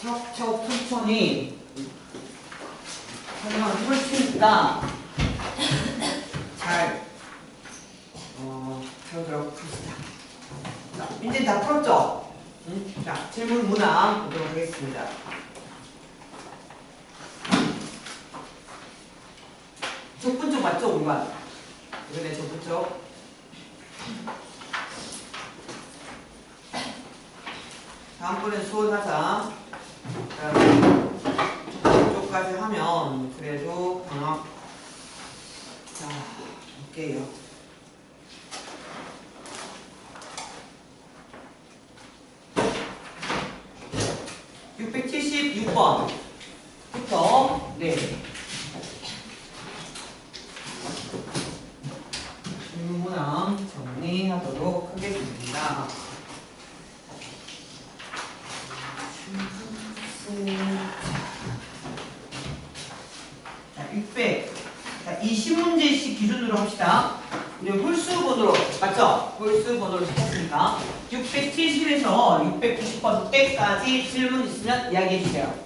차곡차곡 천천히 설명을 해볼 테니까 잘 배우도록 하겠습니다. 자, 문제 다 풀었죠? 자, 질문 문항 보도록 하겠습니다. 적분쪽 맞죠, 우리가? 이번에 적분쪽. 다음번엔 수월하자. 적분쪽까지 하면 그래도 방학. 자, 볼게요. (676번부터) 네. 질문문항 정리하도록 하겠습니다. 자, 600. 자, 20문제씩 기준으로 합시다. 우리 홀수 번호로, 맞죠? 홀수 번호로 시켰으니까 670에서 690번 때까지 질문 있으면 이야기해 주세요.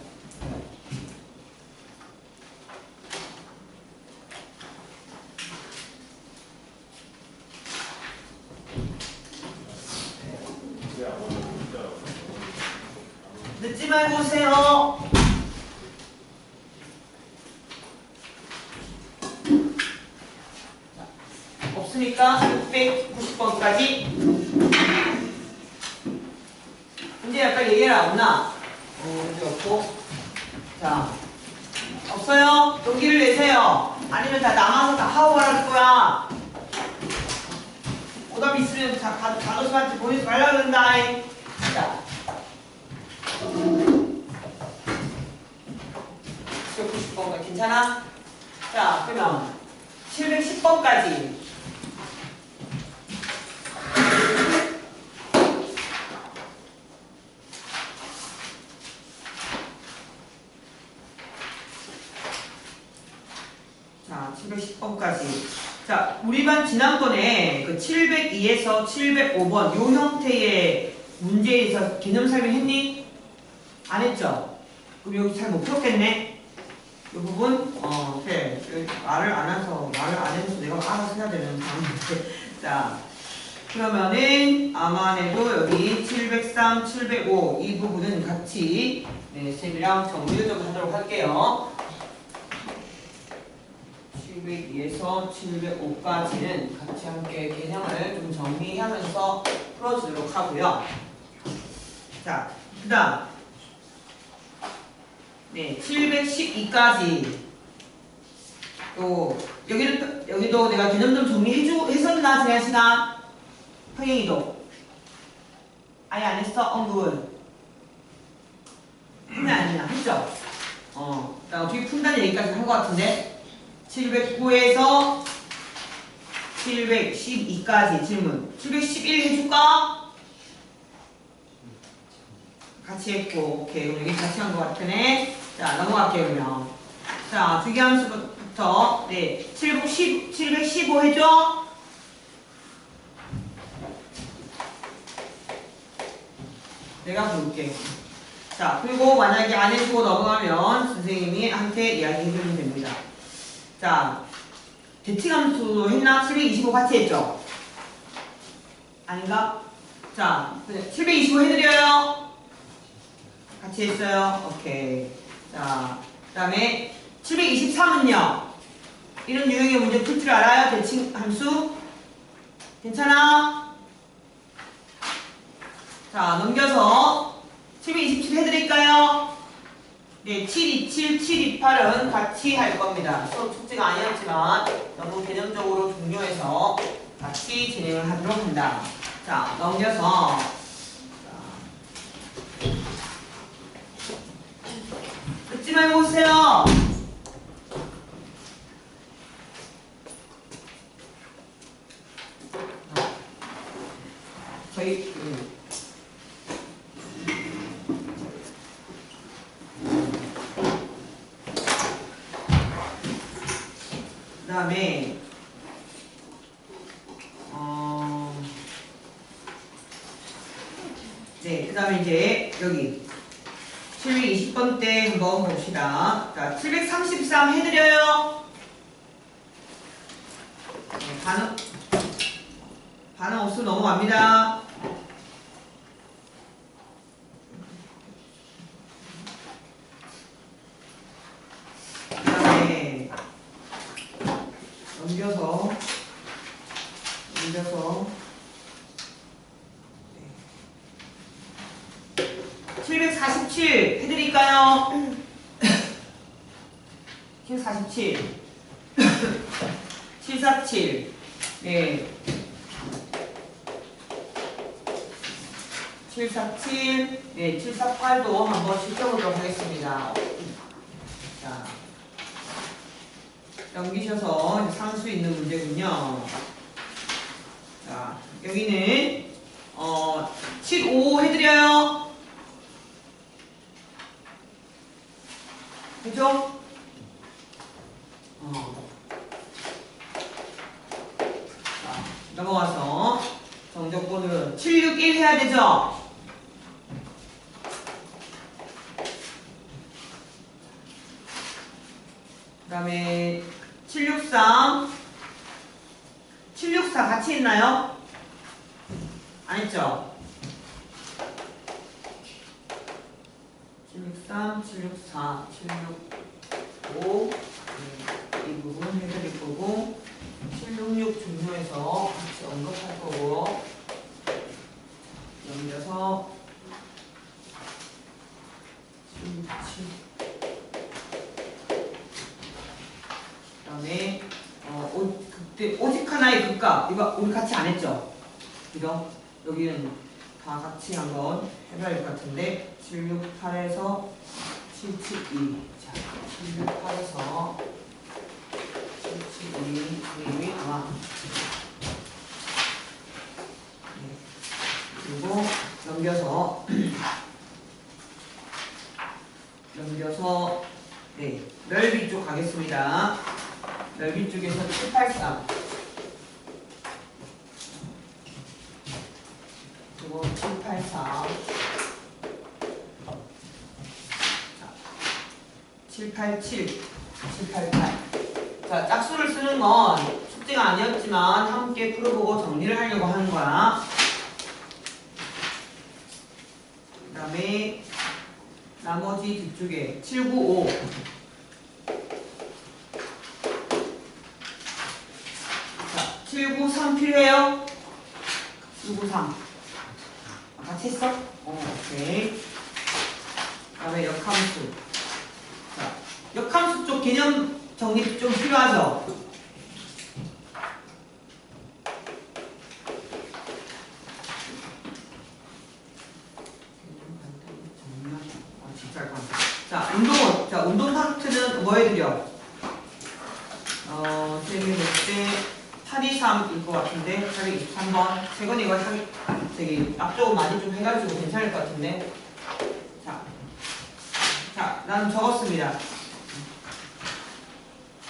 늦지 말고 오세요. 없으니까 690번까지. 문제 아까 얘기해라. 없나? 문제 없고. 자, 없어요? 용기를 내세요. 아니면 다 남아서 다 하고 가라는 거야. 오답 있으면 가도수한테 보내지 말라 그런다. 자, 690번까지 괜찮아? 자, 그러면 710번까지. 자, 710번까지. 자, 우리 반 지난번에 그 702에서 705번 요 형태의 문제에서 개념 설명했니? 안 했죠? 그럼 여기 잘 못 풀었겠네? 이 부분, 그래. 말을 안 해서 내가 알아서 해야 되는 상황인데. 자, 그러면은, 아마네도 여기 703, 705, 이 부분은 같이, 네, 쌤이랑 정리를 좀 하도록 할게요. 702에서 705까지는 같이 함께 개념을 좀 정리하면서 풀어주도록 하고요. 자, 그 다음. 네, 712까지. 또, 여기도 내가 개념 좀 했었나, 지난 시간? 평행이도. 아예 안 했어? 언급은? 했나, 안 했나? 했죠? 나 어떻게 푼다는 얘기까지 한 것 같은데? 709에서 712까지 질문. 711 해줄까? 같이 했고, 오케이. 그럼 여기 같이 한 것 같으네. 자, 넘어갈게요, 그러면. 자, 주기함수부터, 네. 715 해줘? 내가 볼게. 자, 그리고 만약에 안 해주고 넘어가면 선생님이 한테 이야기해주면 됩니다. 자, 대칭함수 했나? 725 같이 했죠? 아닌가? 자, 725 해드려요? 같이 했어요? 오케이. 자, 그 다음에 723은요? 이런 유형의 문제 풀 줄 알아요? 대칭함수? 괜찮아? 자, 넘겨서 727 해드릴까요? 네, 727, 728은 같이 할 겁니다. 수업 숙제가 아니었지만 너무 개념적으로 중요해서 같이 진행을 하도록 한다. 자, 넘겨서 듣지 말고 오세요. 저희 그 다음에 네, 그 다음에 이제 여기 720번 때 한번 봅시다. 자, 733 해드려요. 네, 반응 없으면 넘어갑니다. 그 다음에 넘겨서 747 해드릴까요? 747 747 네. 747 네, 748도 한번 시켜보도록 하겠습니다. 자, 넘기셔서 상수 있는 문제군요. 자, 여기는 75 해드려요. 그죠? 자, 넘어가서 정적분은 761 해야 되죠? 그 다음에 763 같이 있나요? 안 있죠? 763, 764, 765 이 부분 해드릴 거고 766 중요해서 같이 언급할 거고 넘겨서 767 그 다음에 그때 오직 하나의 극값 이거 우리 같이 안 했죠? 그죠? 여기는 다 같이 한번 해봐야 될 것 같은데 768에서 772 자, 768에서 772 아마 네. 그리고 넘겨서 네, 넓이 쪽 가겠습니다. 넓이 쪽에서 783 그리고 784 787 788 자, 짝수를 쓰는 건 숙제가 아니었지만 함께 풀어보고 정리를 하려고 하는 거야. 그 다음에 나머지 뒤쪽에 795 자, 793 필요해요? 793 같이 했어? 오케이. 그 다음에 역함수 자, 역함수 쪽 개념 정리 좀 필요하죠? 자, 운동 파트는 뭐 해드려? 선생님이 볼때 823일 것 같은데 823번 세건 이거 되게 앞쪽은 많이 좀 해가지고 괜찮을 것 같은데 자, 나는 적었습니다.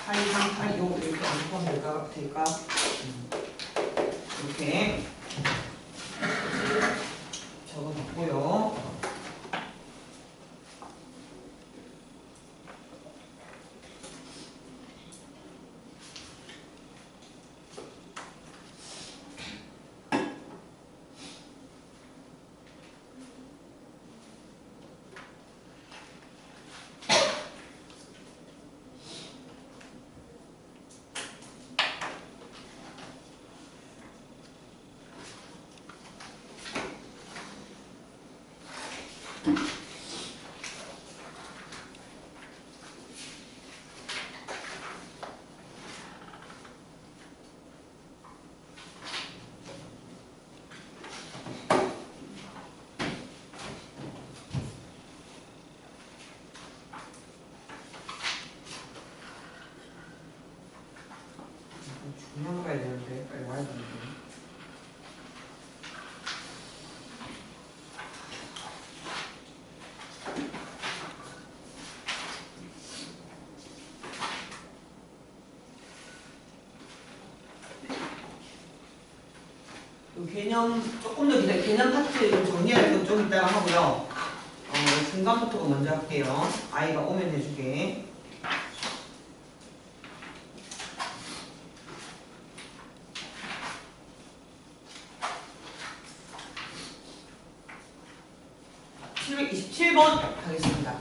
823, 825 이렇게 언급하면 될까? 이렇게 적어놓고요. 중요한 거 해야 되는데 빨리 와야 되는데 개념 조금 더 기다려 개념 파트 좀 정리할 거 좀 이따가 하고요. 중간부터 먼저 할게요. 아이가 오면 해주게. (727번) 하겠습니다.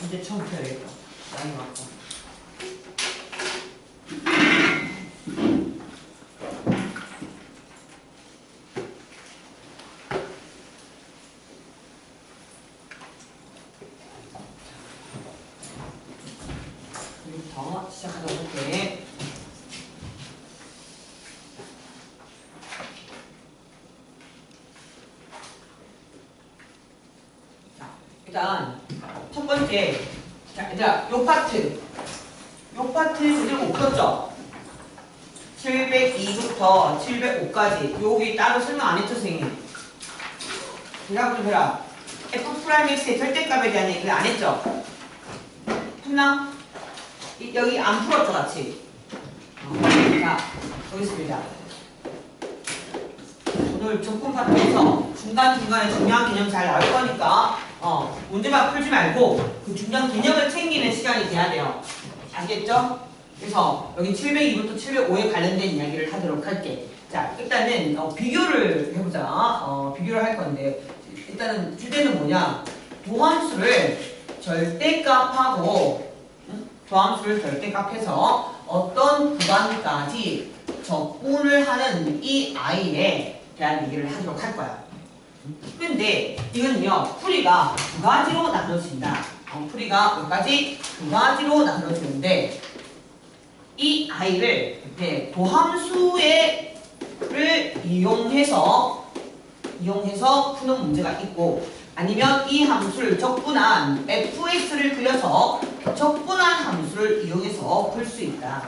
이제 처음 펴야겠다. 많이 왔고. 시작하도록 할게. 자, 일단 첫 번째, 자, 얘들아, 요 파트 문제 못 풀었죠? 702부터 705까지 여기 따로 설명 안 했죠, 선생님? 대답 좀 해라. F'X의 절대값에 대한 얘기를 안 했죠? 했나? 여기 안 풀었죠, 같이? 자, 보겠습니다. 오늘 적분 파트에서 중간중간에 중요한 개념 잘 나올 거니까 문제만 풀지 말고 그 중요한 개념을 챙기는 시간이 돼야 돼요. 알겠죠? 그래서 여기 702부터 705에 관련된 이야기를 하도록 할게. 자, 일단은 비교를 해보자. 비교를 할 건데 일단은 주제는 뭐냐? 도함수를 절대값하고 도함수를 절대값해서 어떤 구간까지 적분을 하는 이 i에 대한 얘기를 하도록 할 거야. 근데 이건요, 풀이가 두 가지로 나눠진다. 풀이가 몇 가지? 두 가지로 나눠지는데 이 i를 도함수를 이용해서 푸는 문제가 있고, 아니면 이 함수를 적분한 fx를 그려서 적분한 함수를 이용해서 풀 수 있다.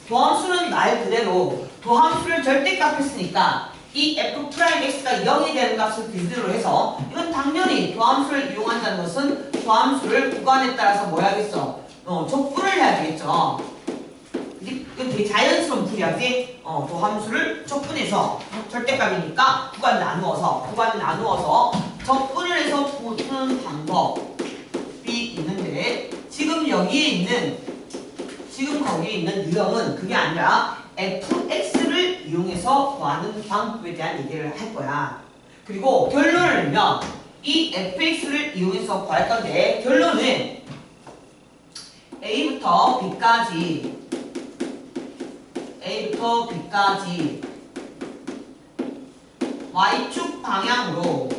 도함수는 말 그대로 도함수를 절대값 했으니까 이 f'x가 0이 되는 값을 기준으로 해서 이건 당연히 도함수를 이용한다는 것은 도함수를 구간에 따라서 뭐 해야겠어? 적분을 해야 되겠죠. 이건 되게 자연스러운 풀이야지. 도함수를 적분해서 절대값이니까 구간을 나누어서 적분을 해서 푸는 방법이 있는데 지금 거기에 있는 유형은 그게 아니라 fx를 이용해서 구하는 방법에 대한 얘기를 할 거야. 그리고 결론을 내면 이 fx를 이용해서 구할 건데 결론은 a부터 b까지 y축 방향으로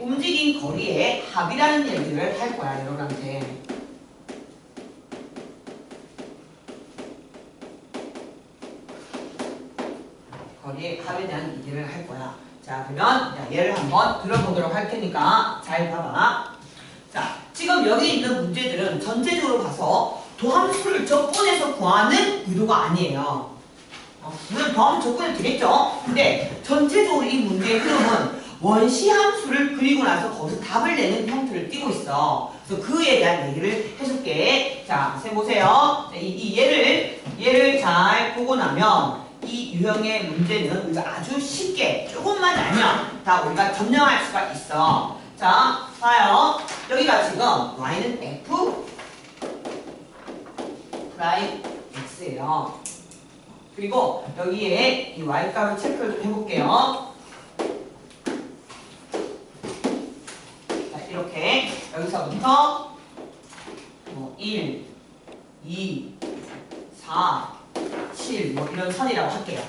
움직인 거리의 합이라는 얘기를 할 거야, 여러분한테. 거리의 합에 대한 얘기를 할 거야. 자, 그러면 얘를 한번 들어보도록 할 테니까 잘 봐봐. 자, 지금 여기 있는 문제들은 전체적으로 봐서 도함수를 적분해서 구하는 의도가 아니에요. 물론 도함수 적분해도 되겠죠? 근데 전체적으로 이 문제의 흐름은 원시 함수를 그리고 나서 거기서 답을 내는 형태를 띠고 있어. 그래서 그에 대한 얘기를 해줄게. 자, 선생님 보세요. 이 얘를 잘 보고 나면 이 유형의 문제는 우리가 아주 쉽게 조금만 알면 다 우리가 점령할 수가 있어. 자, 봐요. 여기가 지금 y는 f 프라임 x예요. 그리고 여기에 이 y값을 체크를 좀 해볼게요. 자, 이렇게 여기서부터 1, 2, 4, 7 이런 선이라고 할게요.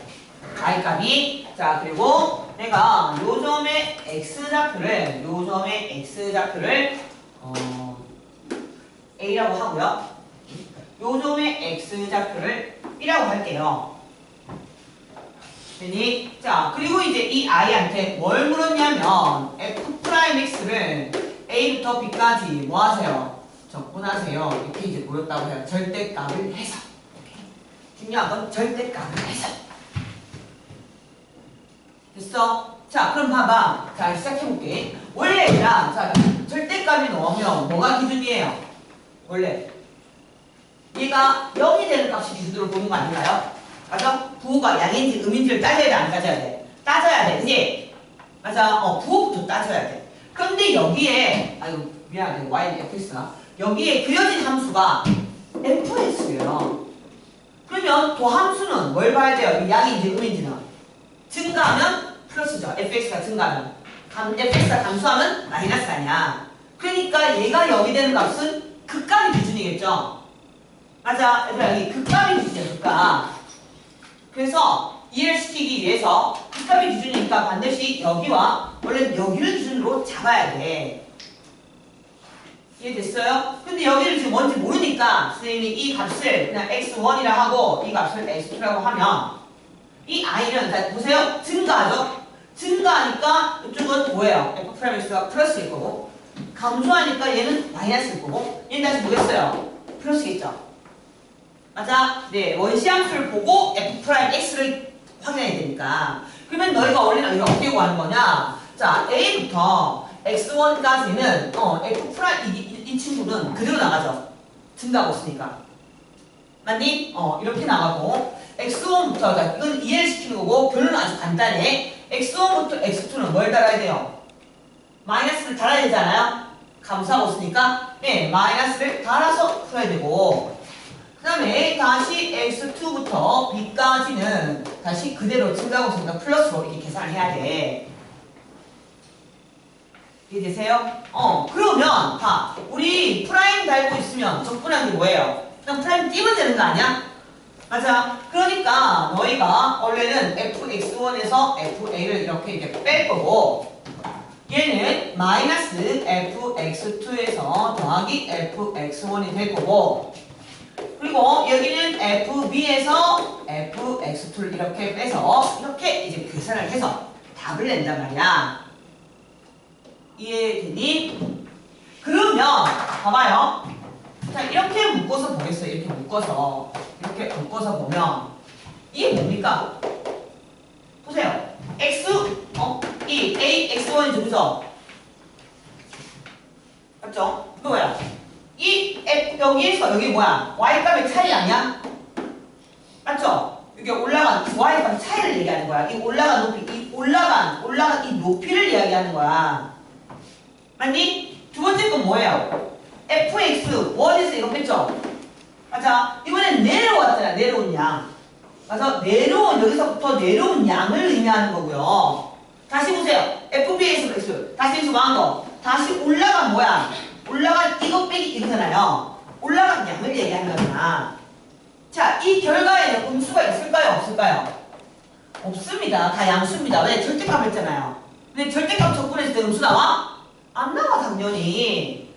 y값이. 자, 그리고 내가 요 점의 x좌표를 a라고 하고요. 요 점의 x좌표를 b라고 할게요. 되니? 자, 그리고 이제 이 i한테 뭘 물었냐면 f'x를 a부터 b까지 뭐 하세요? 적분하세요. 이렇게 이제 물었다고 해요. 절대값을 해서. 중요한 건 절대값을 해서. 됐어? 자, 그럼 봐봐. 자, 시작해볼게. 원래 자, 절대값 값이 나오면 뭐가 기준이에요? 원래 얘가 0이 되는 값이 기준으로 보는 거 아닌가요? 맞아? 부호가 양인지 음인지를 따져야 돼, 안 따져야 돼? 따져야 돼, 그치? 맞아. 부호부터 따져야 돼. 그런데 여기에, 아이고, 미안하네, y, fx가. 여기에 그려진 함수가 fx예요. 그러면 도함수는 뭘 봐야 돼요? 이 양인지 음인지는? 증가하면 플러스죠. fx가 증가하면. fx가 감소하면 마이너스 아니야. 그러니까 얘가 0이 되는 값은 극값이 기준이겠죠? 맞아. 얘들아, 여기 극값이 기준이야, 극값. 그래서 이해를 시키기 위해서 극값이 기준이니까 반드시 여기와 원래 여기를 기준으로 잡아야 돼. 이해됐어요? 근데 여기를 지금 뭔지 모르니까 선생님이 이 값을 그냥 x1이라 하고 이 값을 x2라고 하면 이 i는, 자 보세요. 증가하죠? 증가하니까 이쪽은 뭐예요? f'x가 플러스일 거고 감소하니까 얘는 마이너스일 거고 얘는 다시 뭐겠어요? 플러스겠죠? 맞아? 네, 원시함수를 보고 f'x를 확인해야 되니까. 그러면 너희가 원래는 이걸 어떻게 구하는 거냐? 자, a부터 x1까지는 f' 이 친구는 그대로 나가죠. 증가하고 있으니까. 맞니? 이렇게 나가고 x1부터, 그러니까 이건 이해를 시키는 거고 결론은 아주 간단해. x1부터 x2는 뭘 달아야 돼요? 마이너스를 달아야 되잖아요? 감소하고 있으니까 네, 마이너스를 달아서 풀어야 되고 그 다음에 다시 x2부터 b까지는 다시 그대로 증가하고 있으니까 플러스로 이렇게 계산을 해야 돼. 이해되세요? 그러면 봐, 우리 프라임 달고 있으면 적분한 게 뭐예요? 그냥 프라임 띄면 되는 거 아니야? 맞아. 그러니까 너희가 원래는 fx1에서 fa를 이렇게 뺄 거고 얘는 마이너스 fx2에서 더하기 fx1이 될 거고 그리고 여기는 fb에서 fx2를 이렇게 빼서 이렇게 이제 계산을 해서 답을 낸단 말이야. 이해되니? 그러면 봐봐요. 자, 이렇게 묶어서 보겠어요. 이렇게 묶어서 보면 이게 뭡니까? 보세요. 이 a x1이 누구죠? 맞죠? 이거 뭐야? 이 f 여기에서 여기 뭐야? y 값의 차이 아니야? 맞죠? 이게 올라간 y 값 차이를 얘기하는 거야. 이 올라간 높이, 이 올라간 이 높이를 이야기하는 거야. 맞니? 두 번째 건 뭐예요? fx 1에서 이거 뺐죠? 맞아. 이번엔 내려왔잖아. 내려온 양. 맞아. 여기서부터 내려온 양을 의미하는 거고요. 다시 보세요. fb에서 x 다시 수고한 거. 다시 올라간 뭐야? 올라간 이거 빼기 이거잖아요. 올라간 양을 얘기하는 거잖아. 자, 이 결과에는 음수가 있을까요? 없을까요? 없습니다. 다 양수입니다. 왜? 절대값 했잖아요. 근데 절대값 적분했을 때 음수 나와? 안 나와 당연히.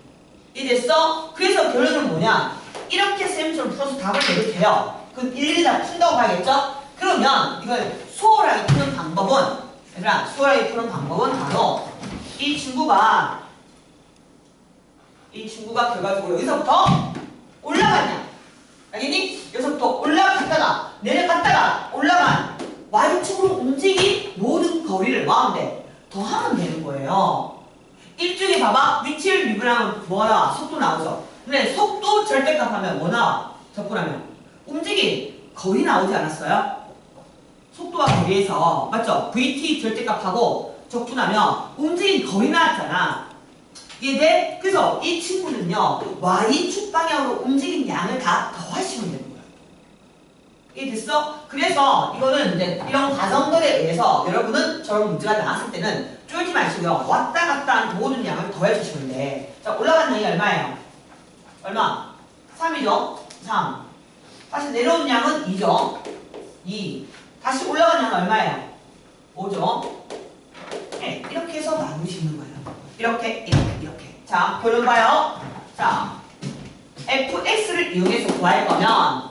이해됐어? 그래서 결론은 뭐냐? 이렇게 쌤처럼 풀어서 답을 내도 돼요. 그건 일일이 다 푼다고 봐야겠죠? 그러면 이걸 수월하게 푸는 방법은 얘들아 수월하게 푸는 방법은 바로 이 친구가 결과적으로 여기서부터 올라가냐? 알겠니? 여기서부터 올라갔다가 내려갔다가 올라간 Y축으로 움직인 모든 거리를 뭐하면 더하면 되는 거예요. 일종의 봐봐. 위치를 미분하면 뭐가 나와? 속도 나오죠. 근데 속도 절대값 하면 뭐 나와? 적분하면 움직인 거리 나오지 않았어요? 속도와 거리에서 맞죠? VT 절대값하고 적분하면 움직인 거리 나왔잖아. 이해돼? 그래서 이 친구는요 Y축 방향으로 움직인 양을 다 더하시면 되는 거야. 이해됐어? 그래서 이거는 이제 이런 과정들에 의해서 여러분은 저런 문제가 나왔을 때는 쫄지 마시고요. 왔다 갔다 한 모든 양을 더해주시면 돼. 자, 올라간 양이 얼마예요? 얼마? 3이죠? 3. 다시 내려온 양은 2죠? 2. 다시 올라간 양은 얼마예요? 5죠? 네, 이렇게 해서 나누시는 거예요. 이렇게. 자, 결론 봐요. 자, fx를 이용해서 구할 거면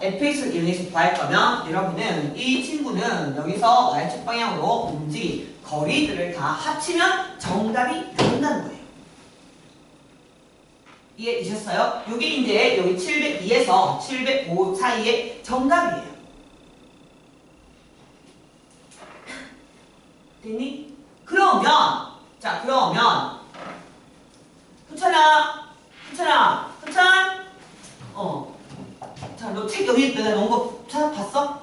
여러분은 이 친구는 여기서 y축 방향으로 움직인 거리들을 다 합치면 정답이 나온다는 거예요. 이해되셨어요? 이게 이제 여기 702에서 705 사이의 정답이에요. 됐니? 그러면 그렇잖아. 여기 내가 넣은 거 찾아봤어?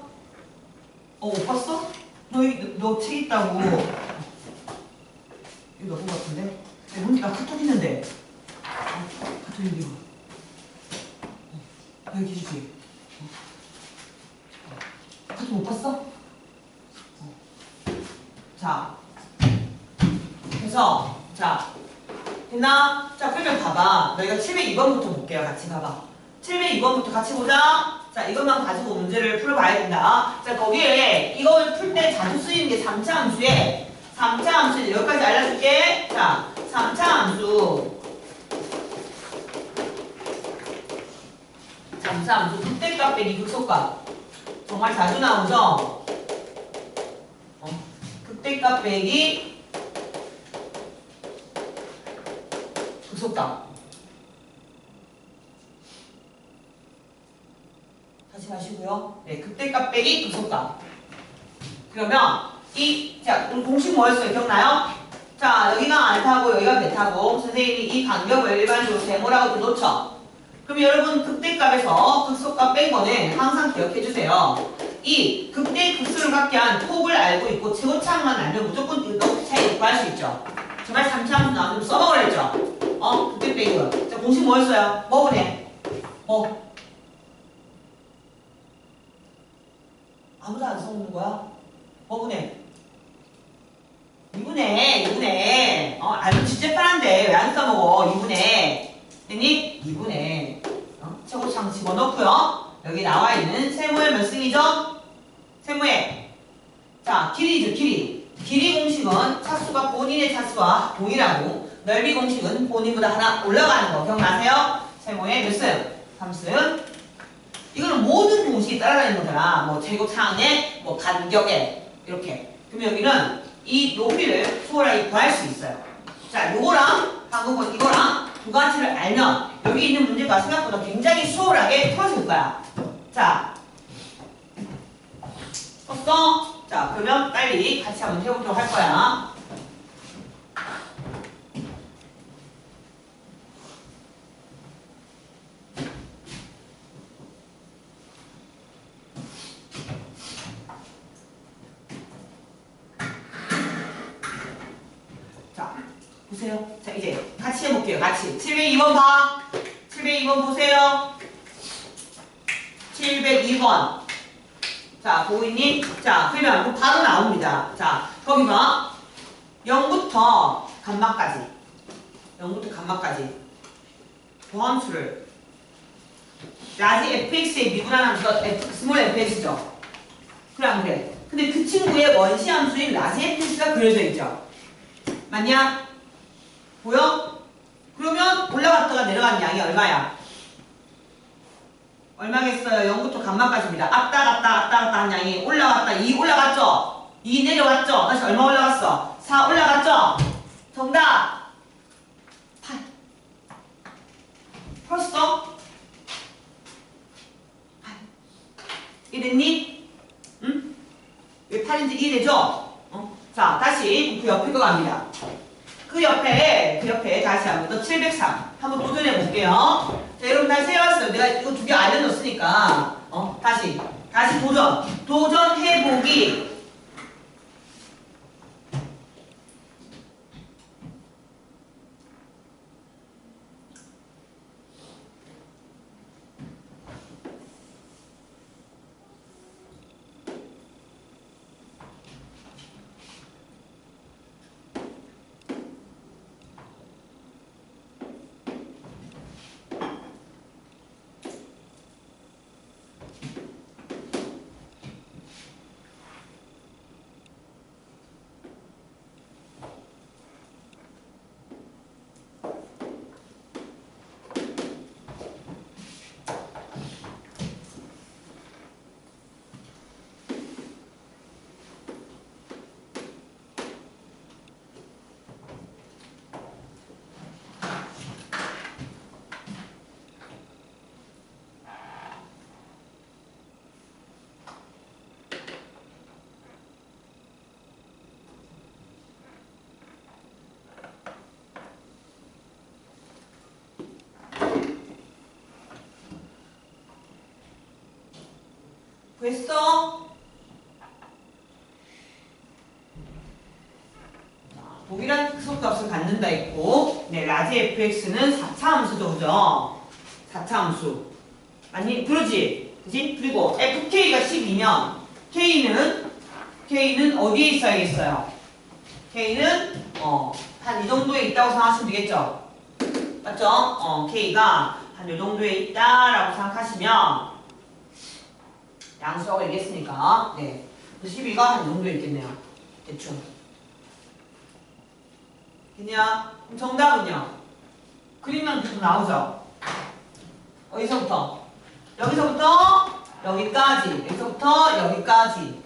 못 봤어? 너 책 있다고. 이거 넣은 거 같은데? 나 카톡 있는데. 카톡 있는데 이거. 여기 주지. 카톡 못 봤어? 자. 그래서, 자. 됐나? 자, 그러면 봐봐. 너희가 702번부터 볼게요. 같이 봐봐. 702번부터 같이 보자. 자, 이것만 가지고 문제를 풀어봐야 된다. 자, 거기에 이걸 풀 때 자주 쓰이는 게 3차 함수에 3차 함수 여기까지 알려줄게. 자, 3차 함수. 3차 함수 극대값 빼기 극소값. 정말 자주 나오죠? 극대값 빼기 극소값. 다시 마시고요. 네, 극대값 빼기 극소값. 그러면 자, 우리 공식 뭐였어요? 기억나요? 자, 여기가 알파고 여기가 베타고 선생님이 이 간격을 일반적으로 세모라고 놓죠. 그럼 여러분 극대값에서 극소값 뺀 거는 항상 기억해 주세요. 이 극대 극소를 갖게 한 폭을 알고 있고 최고차만 알면 무조건 이거 차이 구할 수 있죠. 정말 3차 함수 나오면 써먹으랬죠. 극대 빼기 거. 자, 공식 뭐였어요? 뭐분해? 아무도 안 써먹는 거야? 뭐분해? 2분의 알면 진짜 편한데 왜 안 써먹어? 2분의 됐니? 2분의 최고창 집어넣고요. 여기 나와 있는 세모의 몇 승이죠? 세모의 자 길이죠. 길이 공식은 차수가 본인의 차수와 동일하고 넓이 공식은 본인보다 하나 올라가는 거 기억나세요? 세모의 몇 승? 3승. 이거는 모든 공식이 따라다니는 거잖아. 뭐 제곱창에 뭐 간격에 이렇게. 그럼 여기는 이 높이를 수월하게 구할 수 있어요. 자, 요거랑 방금 본 이거랑 두 가지를 알면 여기 있는 문제가 생각보다 굉장히 수월하게 풀어질 거야. 자, 썼어? 자, 그러면 빨리 같이 한번 해보도록 할 거야. 보세요. 자, 이제 같이 해볼게요. 같이. 702번 봐. 702번 보세요. 702번. 자, 보이니? 자, 그러면 바로 나옵니다. 자, 거기 봐. 0부터 감마까지. 0부터 감마까지. 도함수를. 라지 fx의 미분한 함수가 스몰 fx죠. 그래, 안 그래? 근데 그 친구의 원시 함수인 라지 fx가 그려져 있죠. 맞냐? 보여? 그러면 올라갔다가 내려간 양이 얼마야? 얼마겠어요? 0부터 감마까지입니다. 왔다 갔다 한 양이 올라갔다 2 올라갔죠? 2 내려갔죠? 다시 얼마 올라갔어? 4 올라갔죠? 정답 8. 풀었어? 8. 이랬니? 응? 왜 8인지 이해되죠? 자, 다시 그 옆에 거 갑니다. 그 옆에 다시 한번 더 703 한번 도전해 볼게요. 자, 여러분 다시 해봤어요. 내가 이거 두 개 알려줬으니까 다시 도전해보기. 됐어? 동일한 속값을 갖는다 했고, 네, 라지 fx는 4차 함수죠, 그죠? 4차 함수. 아니, 그러지? 그지? 그리고 fk가 12면, k는 어디에 있어야겠어요? k는, 한 이 정도에 있다고 생각하시면 되겠죠? 맞죠? k가 한 이 정도에 있다라고 생각하시면, 양수라고 얘기했으니까, 네. 12가 한 이 정도에 있겠네요. 대충. 됐냐? 그럼 정답은요? 그림만 계속 나오죠? 어디서부터? 여기서부터 여기까지, 여기서부터 여기까지.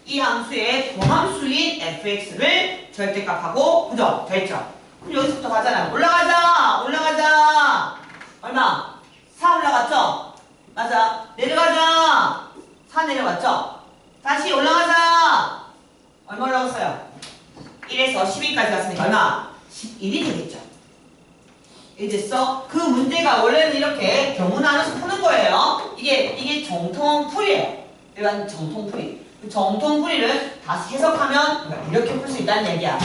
이 함수의 도함수인 fx를 절대값하고, 그죠? 됐죠? 그럼 여기서부터 가잖아요. 올라가자! 얼마? 4 올라갔죠? 맞아. 내려가자! 4 내려갔죠? 다시 올라가자! 얼마 올라갔어요? 1에서 12까지 갔으니까 얼마? 11이 되겠죠. 이제써 그 문제가 원래는 이렇게 경우 나눠서 푸는 거예요. 이게 정통풀이에요. 일반 정통풀이. 그 정통풀이를 다시 해석하면 이렇게 풀 수 있다는 얘기야.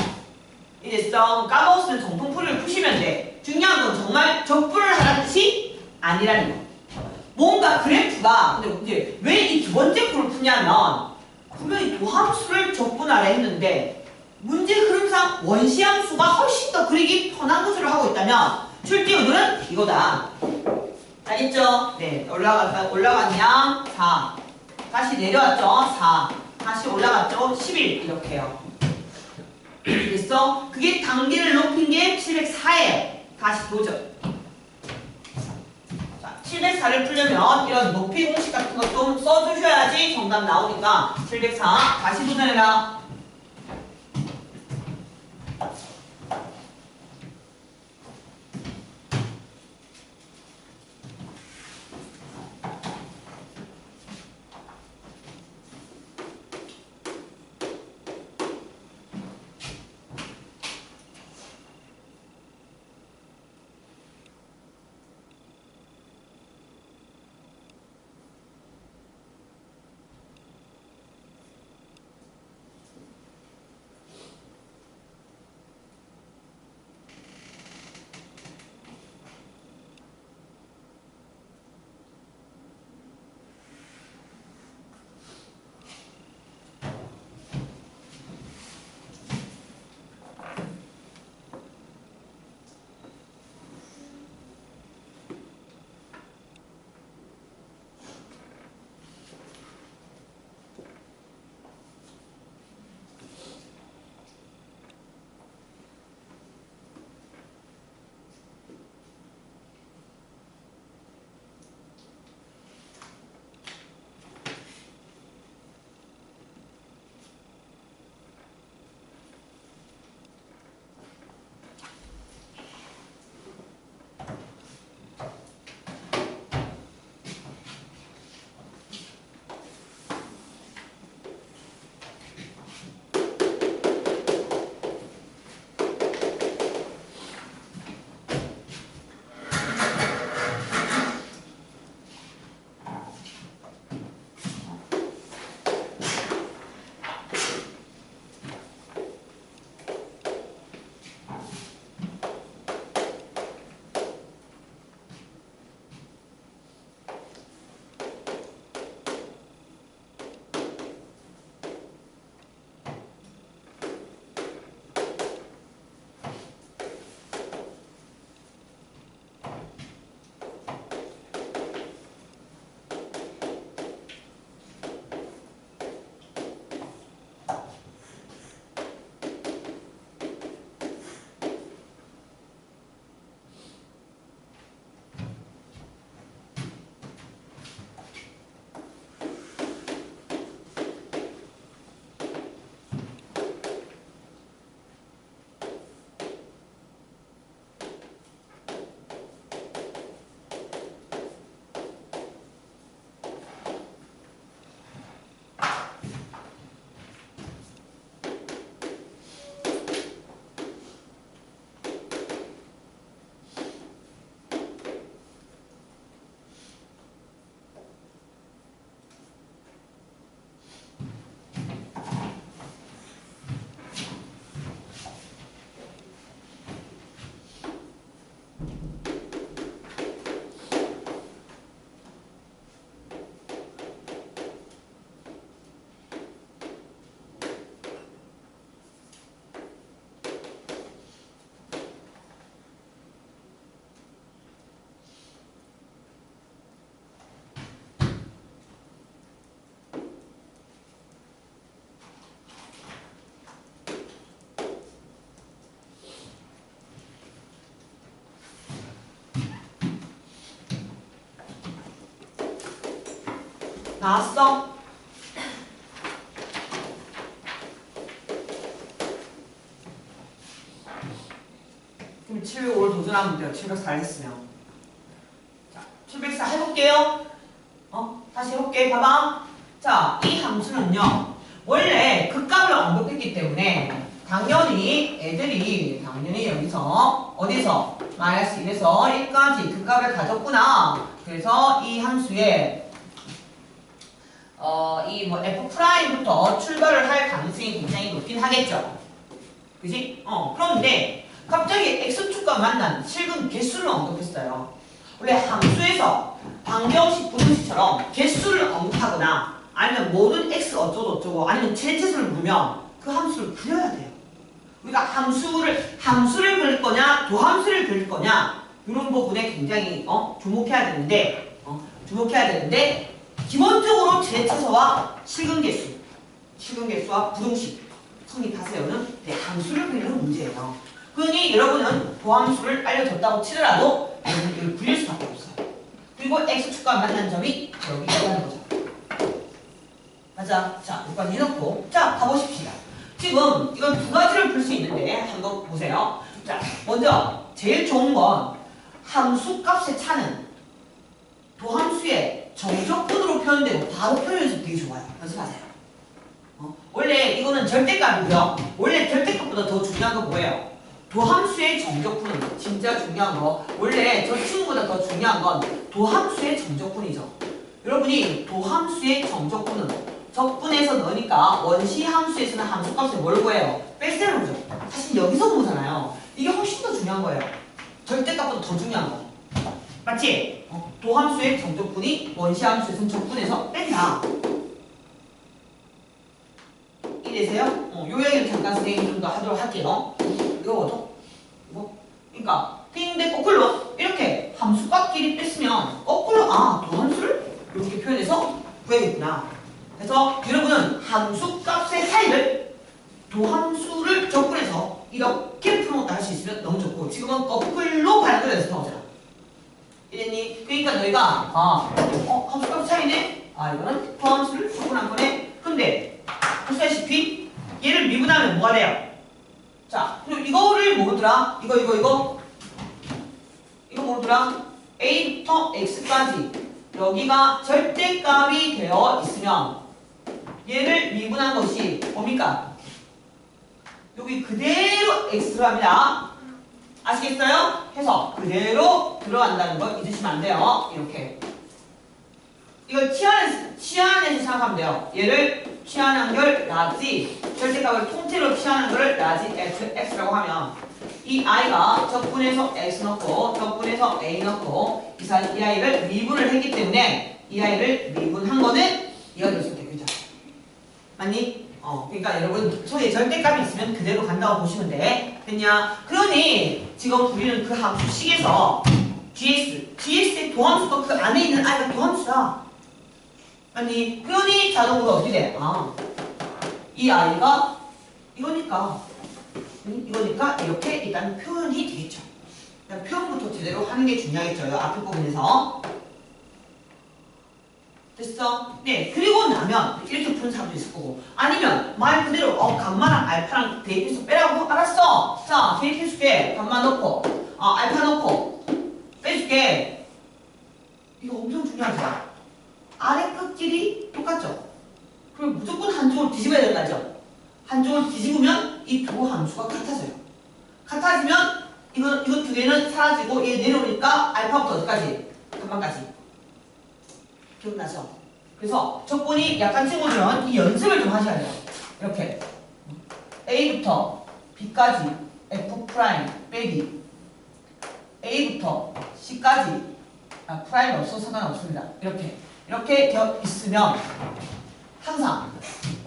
이제써 까먹었으면 정통풀이를 푸시면 돼. 중요한 건 정말 적분을 하라는 뜻이 아니라는 거. 뭔가 그래프가 근데 이제 왜 이 두 번째 풀을 푸냐면 분명히 도함수를 적분하라 했는데 문제 흐름상 원시함수가 훨씬 더 그리기 편한 구조를 하고 있다면 출제 의도는 이거다. 알겠죠? 네, 올라간 양 4. 다시 내려왔죠? 4. 다시 올라갔죠? 11. 이렇게요. 그래서 그게 단계를 높인 게 704예요. 다시 도전. 자, 704를 풀려면 이런 높이 공식 같은 것 좀 써주셔야지 정답 나오니까 704 다시 도전해라. 나왔어? 그럼 705를 도전하면 돼요. 704 했으면. 자, 704 해볼게요. 다시 해볼게. 봐봐. 자, 이 함수는요. 원래 그 값을 언급했기 때문에 당연히 애들이 여기서 어디서 마이너스 1에서 1까지 그 값을 가졌구나. 그래서 이 함수에 이 뭐 F'부터 출발을 할 가능성이 굉장히 높긴 하겠죠. 그지? 그런데 갑자기 X축과 만난 실근 개수를 언급했어요. 원래 함수에서 방정식, 부등식처럼 개수를 언급하거나 아니면 모든 X 어쩌고 아니면 제체수를 물으면 그 함수를 그려야 돼요. 우리가 함수를 그릴 거냐 도함수를 그릴 거냐 이런 부분에 굉장히 주목해야 되는데 기본적으로 제체수와 실근개수와 부등식 성립하세요는 함수를 그리는 문제예요. 그러니 여러분은 도함수를 알려줬다고 치더라도 이걸 그릴 수밖에 없어요. 그리고 X축과 만난 점이 여기가 있는 거죠. 맞아. 자, 여기까지 해놓고 자, 가보십시다. 지금 이건 두 가지를 풀 수 있는데 한번 보세요. 자, 먼저 제일 좋은 건 함수 값의 차는 도함수의 정적분으로 표현되고 바로 표현해서 되게 좋아요. 연습하세요. 원래 이거는 절대값이고요. 원래 절대값보다 더 중요한 건 뭐예요? 도함수의 정적분은 진짜 중요한 거. 원래 저 친구보다 더 중요한 건 도함수의 정적분이죠. 여러분이 도함수의 정적분은 적분해서 넣으니까 원시함수에서는 함수값을 뭘 구해요? 뺄셈을 보죠. 사실 여기서 보잖아요. 이게 훨씬 더 중요한 거예요. 절대값보다 더 중요한 거. 맞지? 도함수의 정적분이 원시함수에서는 적분해서 뺀다. 이해되세요? 요 얘기를 잠깐 선생님이 좀 더 하도록 할게요. 이거 뭐죠? 그러니까 근데 거꾸로 이렇게 함수값끼리 뺐으면 거꾸로 도함수를 이렇게 표현해서 구해야겠구나. 그래서 여러분은 함수값의 차이를 도함수를 적분해서 이렇게 풀어놓다 할 수 있으면 너무 좋고 지금은 거꾸로 발음을 연습하잖아. 이랬니? 그러니까 너희가 함수값 차이네? 이거는 도함수를 적분한 거네? 근데 보시다시피 얘를 미분하면 뭐가 돼요? 자, 그리고 이거를 모르더라? 이거 모르더라? A부터 X까지 여기가 절대값이 되어 있으면 얘를 미분한 것이 뭡니까? 여기 그대로 X 들어갑니다. 아시겠어요? 해서 그대로 들어간다는 거 잊으시면 안 돼요. 이렇게. 이걸 치환해서 생각하면 돼요. 얘를 치환한결 라지, 절대값을 통째로 치환한 거를 라지 x라고 하면 이 i가 적분해서 x 넣고 적분해서 a 넣고 이 아이를 미분을 했기 때문에 이 아이를 미분한 거는 이가 될 수 있게 되죠. 맞니? 그러니까 여러분 소의 절대값이 있으면 그대로 간다고 보시면 돼. 됐냐? 그러니 지금 우리는 그 함수식에서 GS의 도함수가 그 안에 있는 i가 도함수다. 아니, 그러니 자동으로 어떻게 돼? 이 아이가 이거니까 이렇게 일단 표현이 되겠죠. 그러니까 표현부터 제대로 하는 게 중요하겠죠. 앞에 부분에서. 됐어? 네. 그리고 나면 이렇게 푸는 사람도 있을 거고 아니면 말 그대로 감마랑 알파랑 대입해서 빼라고? 알았어. 자, 대입해줄게. 감마 넣고 알파 넣고 빼줄게. 이거 엄청 중요하죠. 아래 끝끼리 똑같죠? 그럼 무조건 한쪽을 뒤집어야 된다죠? 한쪽을 뒤집으면 이 두 함수가 같아져요. 같아지면 이거 두 개는 사라지고 얘 내려오니까 알파부터 어디까지? 감마까지. 기억나죠? 그래서 적분이 약한 친구들은 이 연습을 좀 하셔야 돼요. 이렇게 A부터 B까지 F' 빼기 A부터 C까지 프라임 없어도 상관없습니다. 이렇게 되어 있으면 항상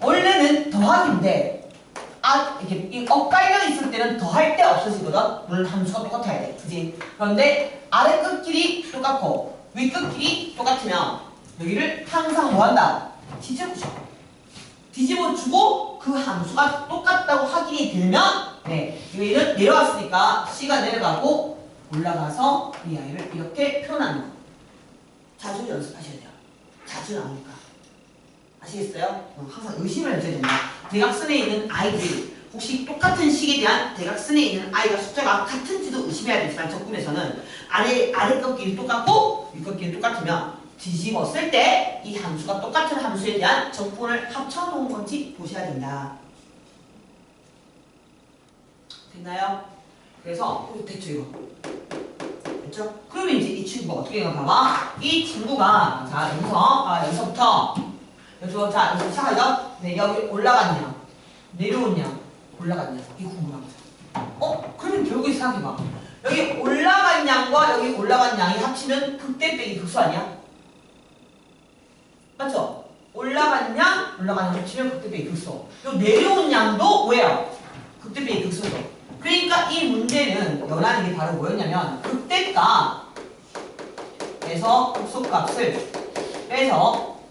원래는 더하기인데 이렇게 엇갈려 있을 때는 더할 때 없어지거든. 물론 함수가 똑같아야 돼. 그지? 그런데 아래 끝끼리 똑같고 위 끝끼리 똑같으면 여기를 항상 뭐한다? 뒤집어주고 그 함수가 똑같다고 확인이 되면 여기는 내려왔으니까 C가 내려가고 올라가서 이 아이를 이렇게 표현하는 거. 자주 연습하셔야 돼요. 자주 나오니까. 아시겠어요? 항상 의심을 해줘야 된다. 대각선에 있는 아이들이 혹시 똑같은 식에 대한 대각선에 있는 아이가 숫자가 같은지도 의심해야 되지만 적분에서는 아래 꺾기는 똑같고 위 꺾기는 똑같으면 뒤집었을 때 이 함수가 똑같은 함수에 대한 적분을 합쳐놓은 건지 보셔야 된다. 됐나요? 그래서 됐죠 이거. 됐죠? 그러면 이제 이 친구가 어떻게 되나 봐봐. 이 친구가 자 여기서부터 자 여기서 시작하죠? 네, 여기 올라갔냐 내려오냐 올라갔냐 이게 궁금한 거죠. 그러면 결국에 생각해봐. 여기 올라간 양과 여기 올라간 양이 합치면 극대 빼기 극소 아니야? 맞죠? 올라간 양 합치면 극대 빼기 극소. 요 내려온 양도 뭐예요? 극대 빼기 극소죠. 그러니까 이 문제는 연하는 게 바로 뭐였냐면 극대값에서 극소값을 빼서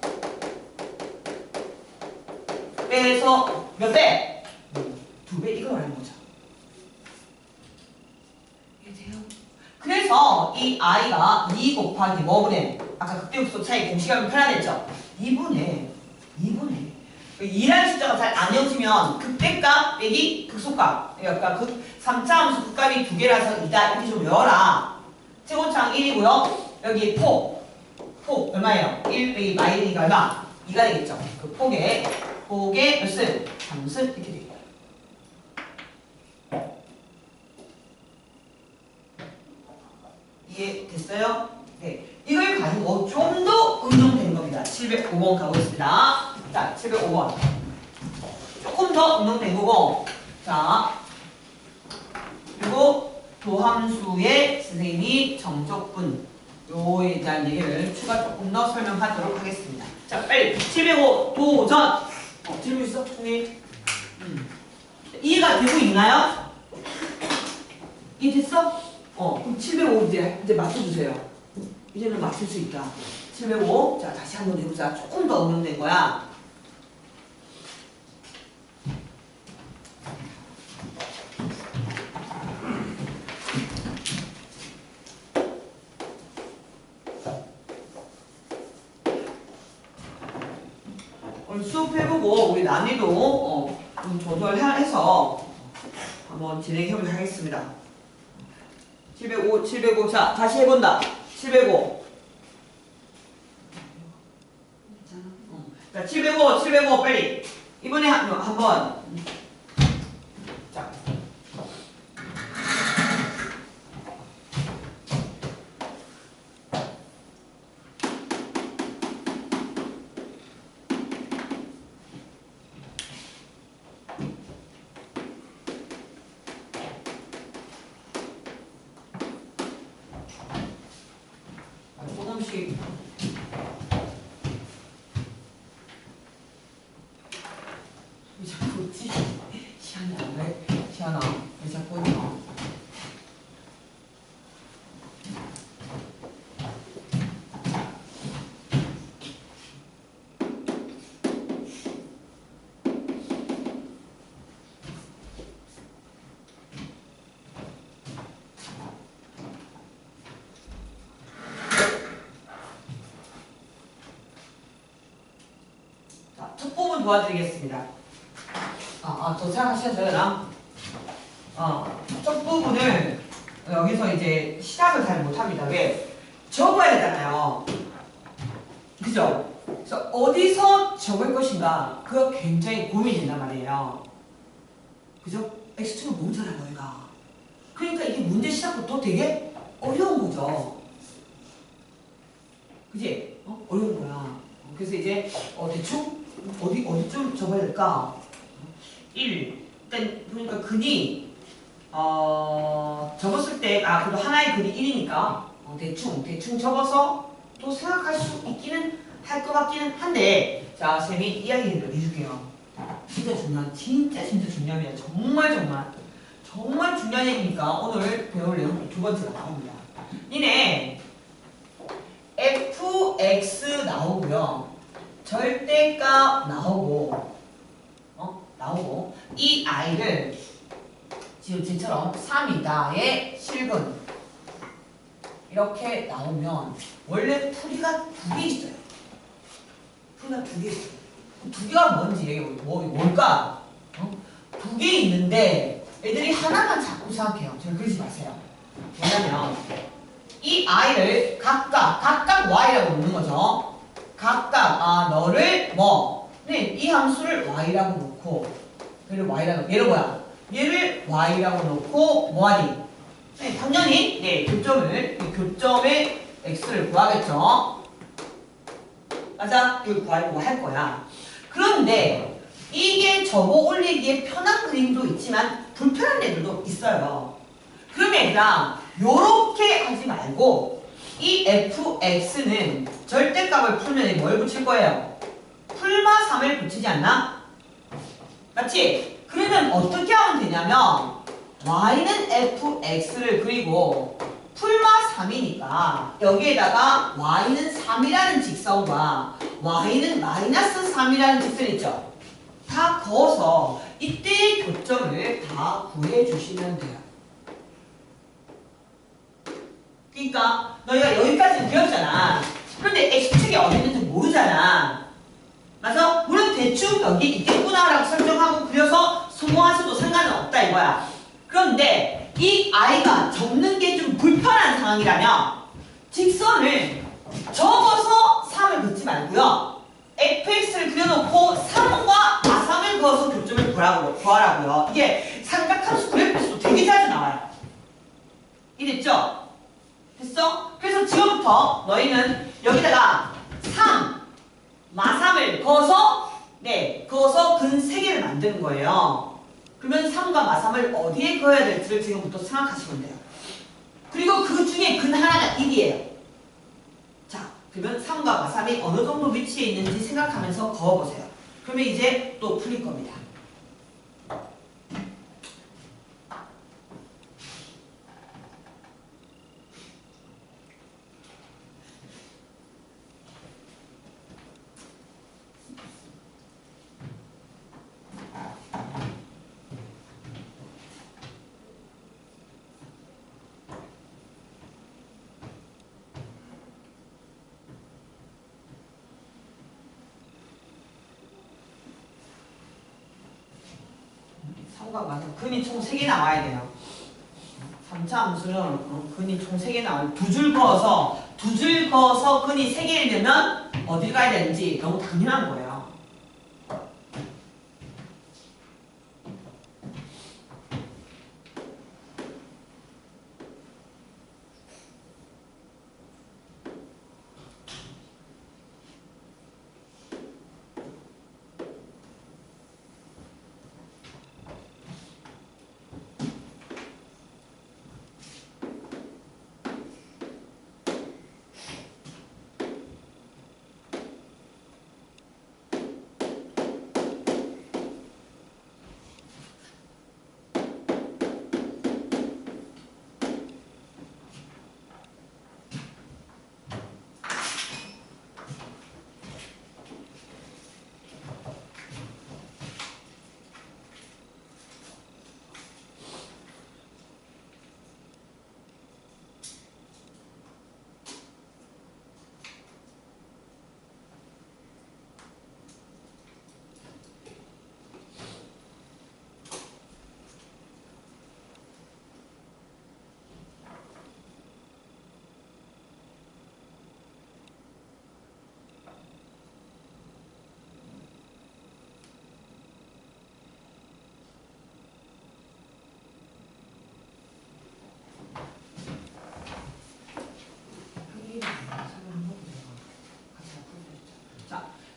몇 배? 2배 이걸 말하는 거죠. 이해돼요? 그래서 이 i가 2 곱하기 뭐분의 아까 극대극소 차이 공식하면 편안했죠? 2분의 2라는 숫자가 잘 안 외워지면 극대값 빼기 극소값 그러니까 3차 함수 극값이 2개라서 2다 이렇게 좀 외워라. 최고창 1이고요. 여기 폭 얼마예요? 1 빼기 마이너스가 얼마? 2가 되겠죠. 그 폭의 몇승? 3승 이렇게 되겠다. 이해됐어요? 네. 이걸 가지고 좀 더 응용된 겁니다. 705번 가고 있습니다. 자, 705번. 조금 더 응용된 거고. 자, 그리고 도함수의 선생님이 정적분 요에 대한 얘기를 추가 조금 더 설명하도록 하겠습니다. 자, 빨리 705 도전! 질문 있어? 선생님? 이해가 되고 있나요? 이해됐어? 그럼 705 이제 맞춰주세요. 이제는 맞출 수 있다. 705. 자, 다시 한번 해보자. 조금 더 응용된 거야. 오늘 수업 해보고 우리 난이도 좀 조절해서 한번 진행해보도록 하겠습니다. 705. 자, 다시 해본다. 705. 자, 705 빨리. 이번에 한번. 자. 조금씩 왜 자꾸 웃지? 시안아 왜 자꾸 웃냐? 첫 부분 도와드리겠습니다. 더 생각하셔도 되나? 첫 부분을 여기서 이제 시작을 잘 못합니다. 왜? 적어야 되잖아요. 그죠? 그래서 어디서 적을 것인가 그거 굉장히 고민이 된단 말이에요. 그죠? X2는 너무 잘 알아 얘가. 그러니까 이게 문제 시작부터 되게 어려운 거죠. 그지? 어려운 거야. 그래서 이제 대충 어디쯤 적어야 될까? 1. 일단 보니까 근이 적었을 때 그래도 하나의 근이 1이니까 대충 적어서 또 생각할 수 있기는 할 것 같기는 한데 자 쌤이 이야기를 해줄게요. 진짜 중요합니다. 정말 중요한 얘기니까 오늘 배울 내용 두 번째가 나옵니다. 니네 fx 나오고요. 절대값 나오고 이 i를 지금 지처럼 3이다의 실근 이렇게 나오면 원래 풀이가 두 개 있어요. 두 개가 뭔지 얘기해 뭘까? 두 개 있는데 애들이 하나만 자꾸 생각해요. 잘 그러지 마세요. 뭐냐면 이 i를 각각 y라고 놓는 거죠. 각각 너를 뭐 네, 이 함수를 y라고 놓고 얘를 y라고 얘를 뭐야? 얘를 y라고 놓고 뭐하니? 네, 당연히 네, 교점의 x를 구하겠죠. 맞아? 이걸 구하려고 할 거야. 그런데 이게 접어 올리기에 편한 그림도 있지만 불편한 애들도 있어요. 그러면 얘들아 요렇게 하지 말고 이 fx는 절대값을 풀면 뭘 붙일 거예요? 풀마 3을 붙이지 않나? 맞지? 그러면 어떻게 하면 되냐면 y는 fx를 그리고 풀마 3이니까 여기에다가 y는 3이라는 직선과 y는 마이너스 3이라는 직선 있죠? 다 그어서 이때의 교점을 다 구해주시면 돼요. 그러니까 너희가 여기까지는 배웠잖아. 그런데 x축이 어디 있는지 모르잖아. 맞아? 물론 대충 여기 있겠구나라고 설정하고 그려서 성공하셔도 상관은 없다 이거야. 그런데 이 i가 접는 게 좀 불편한 상황이라면 직선을 접어서 3을 긋지 말고요. fx를 그려놓고 3과 마3을 그어서 교점을 구하라고요. 이게 삼각함수 그래프에서도 되게 자주 나와요. 이랬죠? 됐어? 그래서 지금부터 너희는 여기다가 3, 마3을 그어서 그어서 근 3개를 만드는 거예요. 그러면 3과 마3을 어디에 그어야 될지를 지금부터 생각하시면 돼요. 그리고 그 중에 근 하나가 1이에요. 자, 그러면 3과 마3이 어느 정도 위치에 있는지 생각하면서 그어보세요. 그러면 이제 또 풀릴 겁니다. 근이 총 3개 나와야 돼요. 3차 함수는 근이 총 3개 나와요. 두 줄 그어서 근이 3개를 내면 어딜 가야 되는지 너무 당연한 거예요.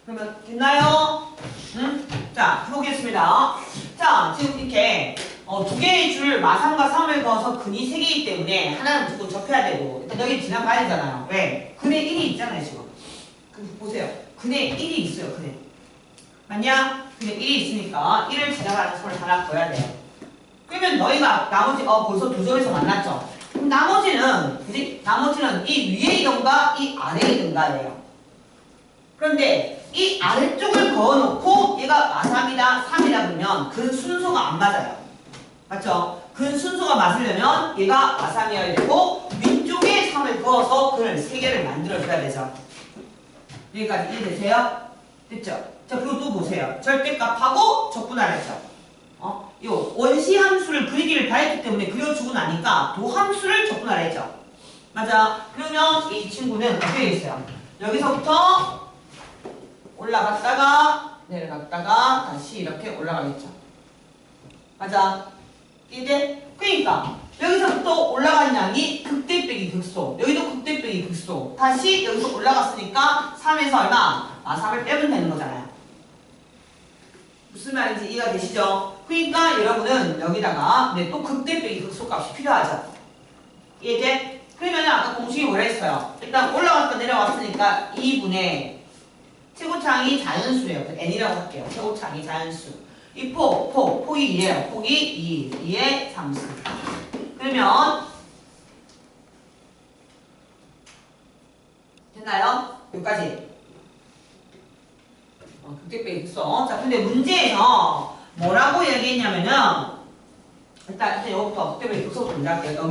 그러면 됐나요? 응? 자, 해보겠습니다. 자, 지금 이렇게 두 개의 줄 마3과 3을 그어서 근이 3개이기 때문에 하나는 무조건 접해야 되고 일단 여기 지나가야 되잖아요. 왜? 근에 1이 있잖아요, 지금. 보세요. 근에 1이 있어요, 근에. 맞냐? 근에 1이 있으니까 1을 지나가는 선을 하나 그어야 돼요. 그러면 너희가 나머지 벌써 두 점에서 만났죠? 그럼 나머지는 이 위에 이던가 이 아래에 이던가예요. 그런데 이 아래쪽을 그어놓고 얘가 마3이다 3이다 그러면 그 순서가 안 맞아요. 맞죠? 그 순서가 맞으려면 얘가 마3이어야 되고 위쪽에 3을 그어서 그걸 3개를 만들어줘야 되죠. 여기까지 이해되세요? 됐죠? 자, 그리고 또 보세요. 절대값하고 적분하랬죠. 이 원시 함수를 그리기를 바랬기 때문에 그려주고 나니까 도함수를 적분하랬죠. 맞아. 그러면 이 친구는 어떻게 있어요? 여기서부터 올라갔다가 내려갔다가 다시 이렇게 올라가겠죠. 맞아. 이제 그러니까 여기서부터 올라간 양이 극대 빼기 극소. 여기도 극대 빼기 극소. 다시 여기서 올라갔으니까 3에서 얼마? 3을 빼면 되는 거잖아요. 무슨 말인지 이해가 되시죠? 그러니까 여러분은 여기다가 또 극대 빼기 극소 값이 필요하죠. 이해돼? 그러면 아까 공식이 뭐라 했어요? 일단 올라갔다 내려왔으니까 2분의 최고차항이 자연수예요. n이라고 할게요. 최고차항이 자연수. 이 폭이 2예요. 폭이 2의 3수. 그러면 됐나요? 여기까지. 극대 빼기 극소. 자, 근데 문제에서 뭐라고 얘기했냐면은 일단 여기부터 극대 빼기 극소부터 문제할게요.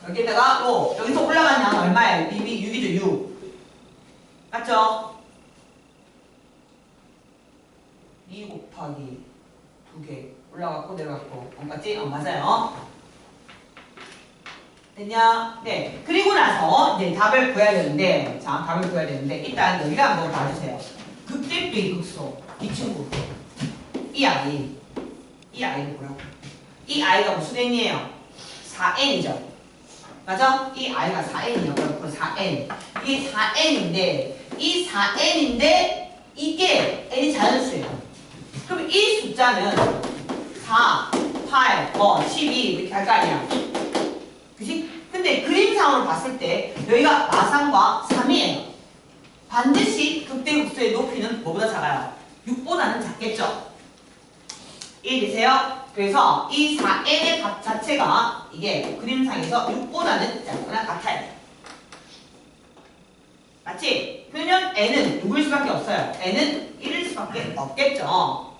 여기에다가 또 여기서 올라간 양은 얼마예요? 6이죠, 6. 맞죠? 2 곱하기 2개 올라갔고 내려갔고 맞지? 맞아요. 됐냐? 네. 그리고 나서 이제 답을 구해야 되는데 일단 여기를 한번 봐주세요. 극대 빼기 극소. 이 친구. 이 아이는 뭐라고? 이 아이가 무슨 n이에요? 4n이죠. 맞아? 이 아이가 4n이에요. 그럼 4n. 이게 4n인데 이 4n인데 이게 n이 자연수예요. 그럼 이 숫자는 4, 8, 12 이렇게 할 거 아니야. 그치? 근데 그림상으로 봤을 때 여기가 마상과 3이에요. 반드시 극대극소의 높이는 뭐보다 작아요? 6보다는 작겠죠? 이해되세요? 그래서 이 4n의 값 자체가 이게 그림상에서 6보다는 작거나 같아요. 맞지? 그러면 n은 누구일 수밖에 없어요. n은 1일 수밖에 없겠죠.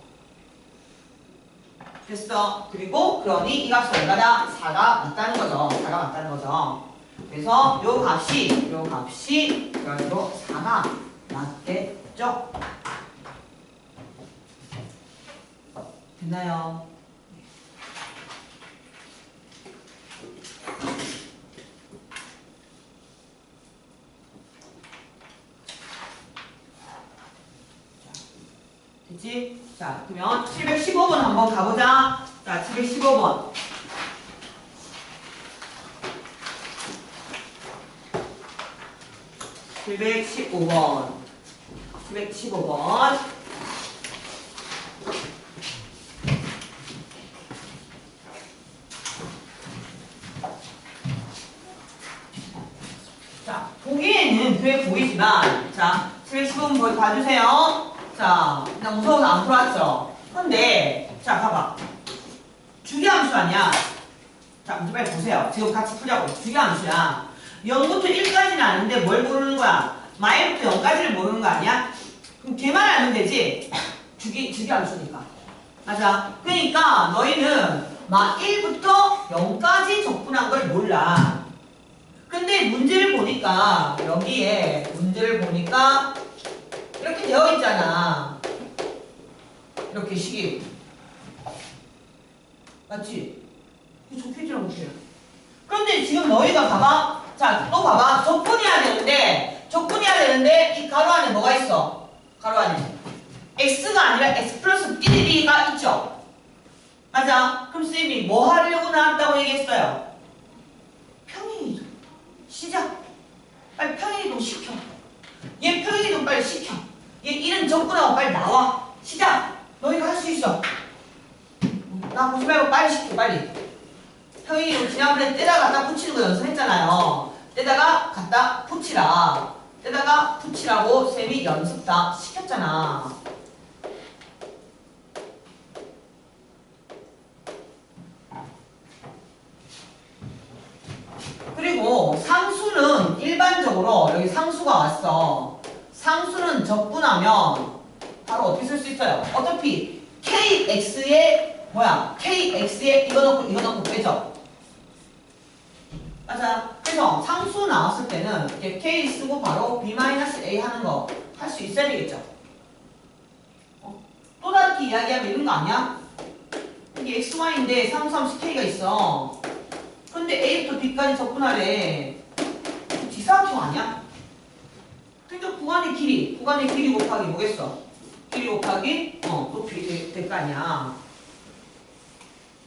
됐어. 그리고 그러니 이 값이 얼마다? 4가 맞다는 거죠. 4가 맞다는 거죠. 그래서 요 값이 그래가지고 4가 맞겠죠. 됐나요? 됐지? 자, 그러면 715번 한번 가보자. 자, 715번. (715번) 715번. 자, 보기에는 돼 보이지만, 자, 715번 봐주세요. 자, 그냥 무서워서 안 풀었죠? 근데, 자, 봐봐. 주기함수 아니야? 자, 문제 빨리 보세요. 지금 같이 풀자고. 주기함수야. 0부터 1까지는 아는데 뭘 모르는 거야? 마이부터 0까지를 모르는 거 아니야? 그럼 걔만 알면 되지? 주기함수니까. 맞아. 그러니까 너희는 마 1부터 0까지 적분한 걸 몰라. 근데 문제를 보니까, 여기에 문제를 보니까, 이렇게 되어 있잖아. 이렇게 식이. 맞지? 이거 적혀있지라고 못해요. 그런데 지금 너희가 봐봐. 자, 또 봐봐. 적분해야 되는데, 이 가로 안에 뭐가 있어? 가로 안에. x가 아니라 x 플러스 띠리가 있죠? 맞아? 그럼 쌤이 뭐 하려고 나왔다고 얘기했어요? 평행이동. 시작. 빨리 평행이동 시켜. 얘 평행이동 빨리 시켜. 얘 이름 적분하고 빨리 나와. 시작. 너희가 할 수 있어. 나 보지 말고 빨리 시켜. 빨리. 평행이동 지난번에 떼다가 갖다 붙이는 거 연습했잖아요. 떼다가 갖다 붙이라. 떼다가 붙이라고 쌤이 연습 다 시켰잖아. 그리고 상수는 일반적으로 여기 상수가 왔어. 상수는 적분하면 바로 어떻게 쓸 수 있어요? 어차피 kx에 뭐야? kx에 이거 넣고 빼죠. 맞아. 그래서 상수 나왔을 때는 이렇게 K 쓰고 바로 B-A 하는 거 할 수 있어야 되겠죠. 또 다르게 이야기하면 이런 거 아니야? 이게 XY인데 상수함수 K가 있어. 근데 A부터 B까지 접근하래. 지사각형 아니야? 그러니까 구간의 길이 곱하기 뭐겠어? 길이 곱하기 높이 될 거 아니야.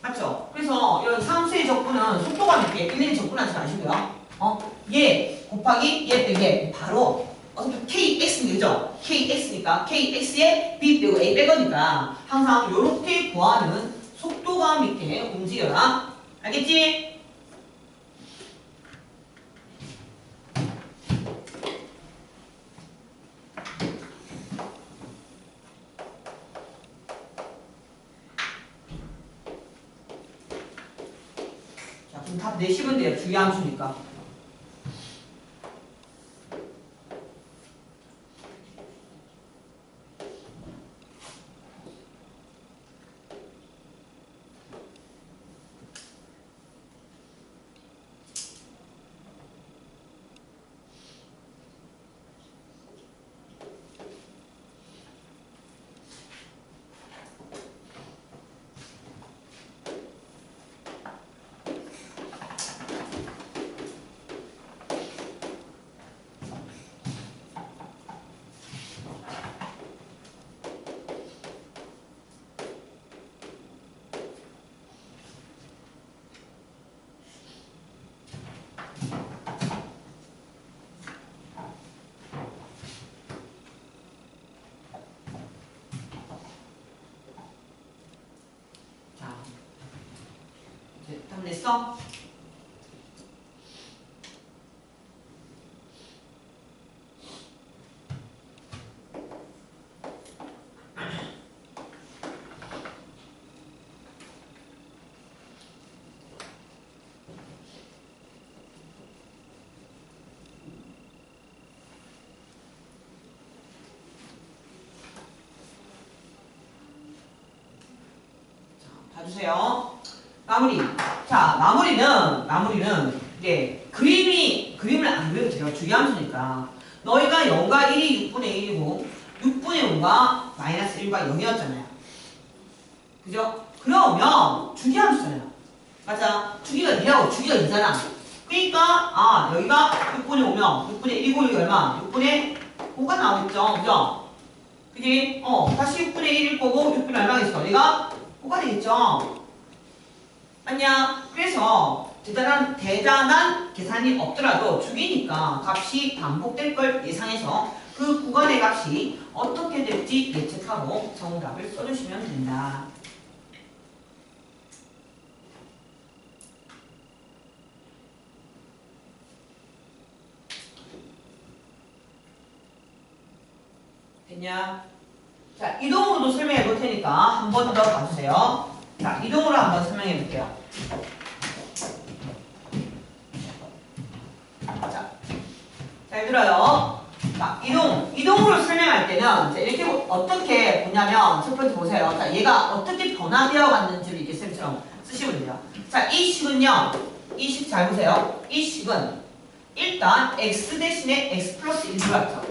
맞죠? 그래서 이런 상수의 적분은 속도감 있게 일일이 접근하지 마시고요. 얘 곱하기 얘 빼기 얘 바로 어차피 KX는 그죠? KX니까 KX에 B 빼고 A 빼거니까 항상 이렇게 구하는 속도감 있게 움직여라. 알겠지? 자, 그럼 답 내시면 돼요. 주의함수니까. 답 냈어? 자, 봐주세요. 마무리. 자, 마무리는 이제 그림을 안 그려도 돼요. 주의함수니까. 너희가 0과 1이 6분의 1이고 6분의 5가 마이너스 1과 0이었잖아요. 그죠? 그러면 주기함수잖아요. 맞아. 주기가 2하고 주기가 2잖아. 그러니까 여기가 6분의 5면 6분의 1이고 여기 얼마? 6분의 5가 나오겠죠. 그죠? 그지? 다시 6분의 1일 거고 6분의 얼마겠어? 얘가 5가 되겠죠. 맞냐? 그래서 대단한 계산이 없더라도 주기니까 값이 반복될 걸 예상해서 그 구간의 값이 어떻게 될지 예측하고 정답을 써주시면 된다. 됐냐? 자, 이동으로도 설명해 볼 테니까 한 번 더 봐주세요. 자, 이동으로 한번 설명해 볼게요. 자, 잘 들어요. 자, 이동으로 설명할 때는 이렇게 어떻게 보냐면 첫 번째 보세요. 자, 얘가 어떻게 변화되어 갔는지를 이렇게 쌤처럼 쓰시면 돼요. 자, 이 식은요. 이 식 잘 보세요. 이 식은 일단 x 대신에 x 플러스 1 들어갔죠.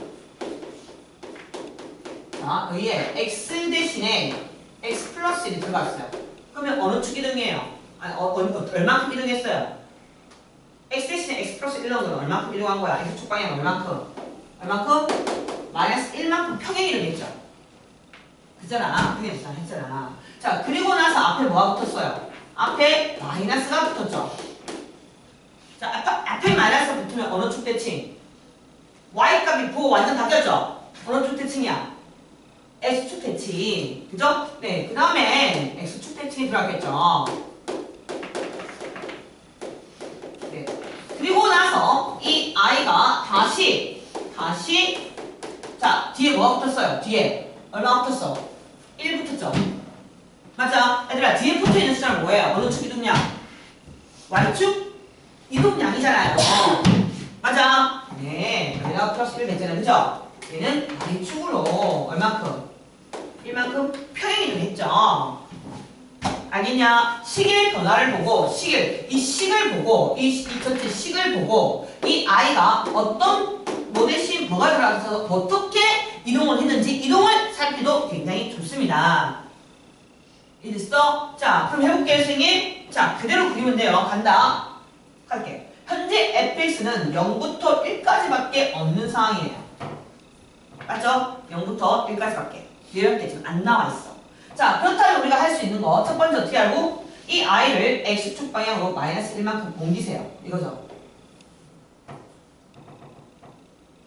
자, 여기에 x 대신에 x 플러스 1이 들어갔어요. 그러면 어느 축 이동이에요? 아니, 얼마큼 이동했어요? x 대신에 x 플러스 1 넣은 건 얼마큼 이동한 거야? x축 방향 얼마큼? 마이너스 1만큼 평행 이동했죠. 그잖아. 그게 했잖아. 자, 그리고 나서 앞에 뭐가 붙었어요? 앞에 마이너스가 붙었죠. 자, 앞에 마이너스가 붙으면 어느 축 대칭? y값이 부호 완전 바뀌었죠? 어느 축 대칭이야? x축 대칭. 그죠? 네. 그 다음에 x축 대칭이 들어갔겠죠. 네. 그리고 나서 이 i가 다시 자, 뒤에 뭐가 붙었어요? 뒤에 얼마 붙었어? 1 붙었죠? 맞아. 얘들아, 뒤에 붙어있는 숫자는 뭐예요? 어느 축 이동량? y축 이동량이잖아요. 맞아. 네. 여기가 플러스 1 됐잖아요. 그죠? 얘는 y축으로 얼만큼? 1만큼 평행이동 했죠. 알겠냐? 식의 변화를 보고 이 식을 보고 이 전체 식을 보고 이 아이가 어떤 뭐 대신 뭐가 들어가서 어떻게 이동을 했는지 이동을 살피도 굉장히 좋습니다. 이해됐어? 자, 그럼 해볼게요, 선생님. 자, 그대로 그리면 돼요. 간다. 갈게. 현재 fx는 0부터 1까지밖에 없는 상황이에요. 맞죠? 0부터 1까지밖에. 이렇게 지금 안 나와 있어. 자, 그렇다면 우리가 할 수 있는 거 첫 번째 어떻게 알고? 이 i를 x축 방향으로 마이너스 1만큼 옮기세요. 이거죠.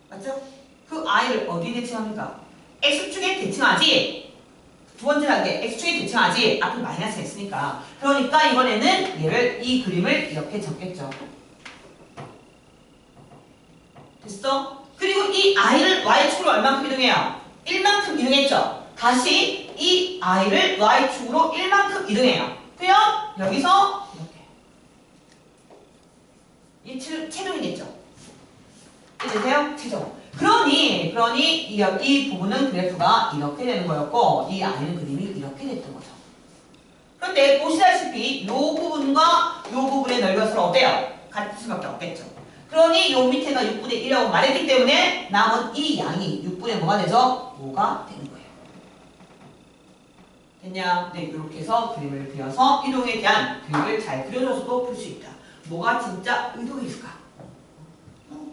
맞죠? 그 i를 어디에 대칭합니까? x축에 대칭하지. 두 번째 단계 x축에 대칭하지. 앞에 마이너스가 있으니까. 그러니까 이번에는 얘를 이 그림을 이렇게 적겠죠. 됐어? 그리고 이 i를 y축으로 얼만큼 이동해요? 1만큼 이동했죠? 다시 이 i를 y축으로 1만큼 이동해요. 그럼 여기서 이렇게 이 최종이겠죠? 이해되세요? 최종. 그러니 이 부분은 그래프가 이렇게 되는 거였고 이 i는 그림이 이렇게 됐던 거죠. 그런데 보시다시피 이 부분과 이 부분의 넓이가 서로 어때요? 같을 수밖에 없겠죠. 그러니 요 밑에가 6분의 1이라고 말했기 때문에 남은 이 양이 6분의 뭐가 되죠? 5가 되는 거예요. 됐냐? 네, 이렇게 해서 그림을 그려서 이동에 대한 그림을 잘 그려줘서도 풀 수 있다. 뭐가 진짜 의도가 있을까?